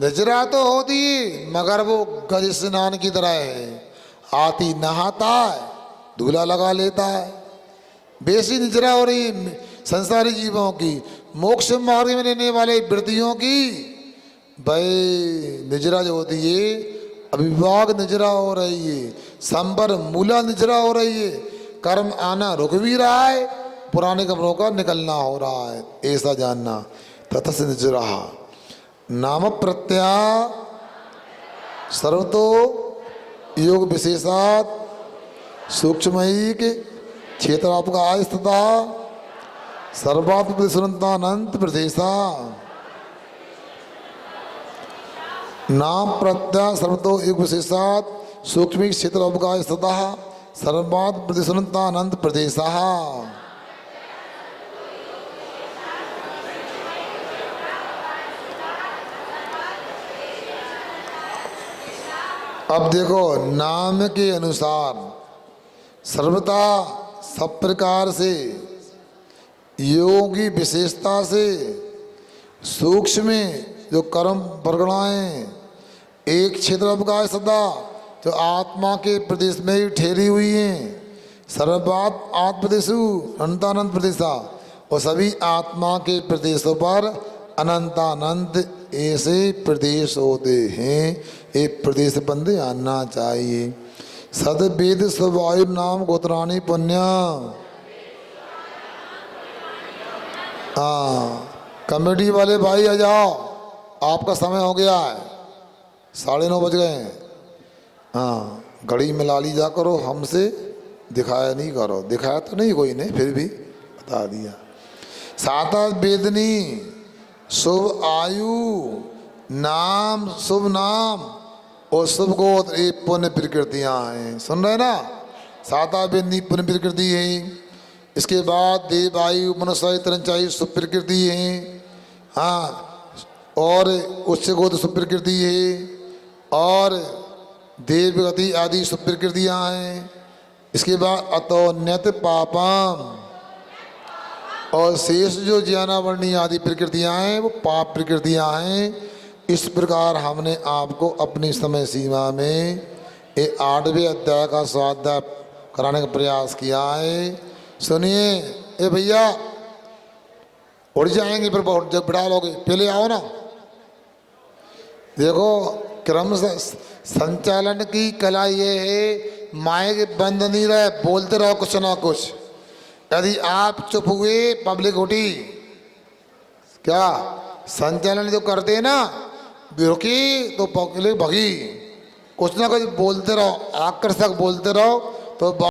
निर्जरा तो होती है, मगर वो गज स्नान की तरह है, आती नहाता है, धूला लगा लेता है। बेसी निर्जरा हो रही है संसारी जीवों की, मोक्ष मार्ग में रहने वाले वृत्तियों की। भाई निर्जरा जो होती है, अभिभाग निर्जरा हो रही है, संबर मूला निर्जरा हो रही है, कर्म आना रुक भी रहा है, पुराने कर्मों का निकलना हो रहा है, ऐसा जानना। ततस्य निर्जरा नाम प्रत्यय सर्वतो योग विशेषात सूक्ष्मैक क्षेत्रापका स्थिता सर्वात्म सुनंतानंत प्रदेशा। नाम प्रत्यय सर्वतो योग विशेषात सूक्ष्म क्षेत्रापका स्थिता सर्वात्म प्रतिसुनंतानंत प्रदेशा। अब देखो, नाम के अनुसार सर्वथा सब प्रकार से योग की विशेषता से सूक्ष्म जो कर्म प्रगणाएं एक क्षेत्र का सदा जो आत्मा के प्रदेश में ही ठहरी हुई हैं, सर्वात आत्मदेशु अनंतानंत प्रदेशा, और सभी आत्मा के प्रदेशों पर अनंतानंत ऐसे प्रदेश होते हैं। एक प्रदेश बंदे आना चाहिए। सद वेद स्ववायु नाम गोत्राणी पुण्य। हाँ, कमेटी वाले भाई आ जाओ, आपका समय हो गया है, 9:30 बज गए हैं। हाँ, घड़ी मिला ली जा करो, हमसे दिखाया नहीं करो। दिखाया तो नहीं कोई ने, फिर भी बता दिया। साता वेदनी शुभ आयु नाम, शुभ नाम और शुभ गोत्र, ये पुण्य प्रकृतियाँ हैं। सुन रहे ना? साता वेदनी पुण्य प्रकृति है। इसके बाद देव आयु मनुष्य तरंचायु शुभ प्रकृति है। हाँ, और उच्च गोत्र शुभ प्रकृति है, और देवगति आदि शुभ प्रकृतियाँ हैं। इसके बाद अतोन्यत पापम, और शेष जो ज्ञानावर्णी आदि प्रकृतियाँ हैं वो पाप प्रकृतियाँ हैं। इस प्रकार हमने आपको अपनी समय सीमा में ये 8वें अध्याय का स्वाध्याय कराने का प्रयास किया है। सुनिए, ए भैया उड़ जाएंगे फिर बहुत जब बिठा लोगे, पहले आओ ना। देखो, क्रम संचालन की कला ये है, माइक बंद नहीं रहे, बोलते रहो कुछ ना कुछ। यदि आप चुप हुए, पब्लिक उठी, क्या संचालन जो करते हैं ना, रुकी तो पब्लिक भगी। कुछ ना कुछ बोलते रहो, आकर्षक बोलते रहो तो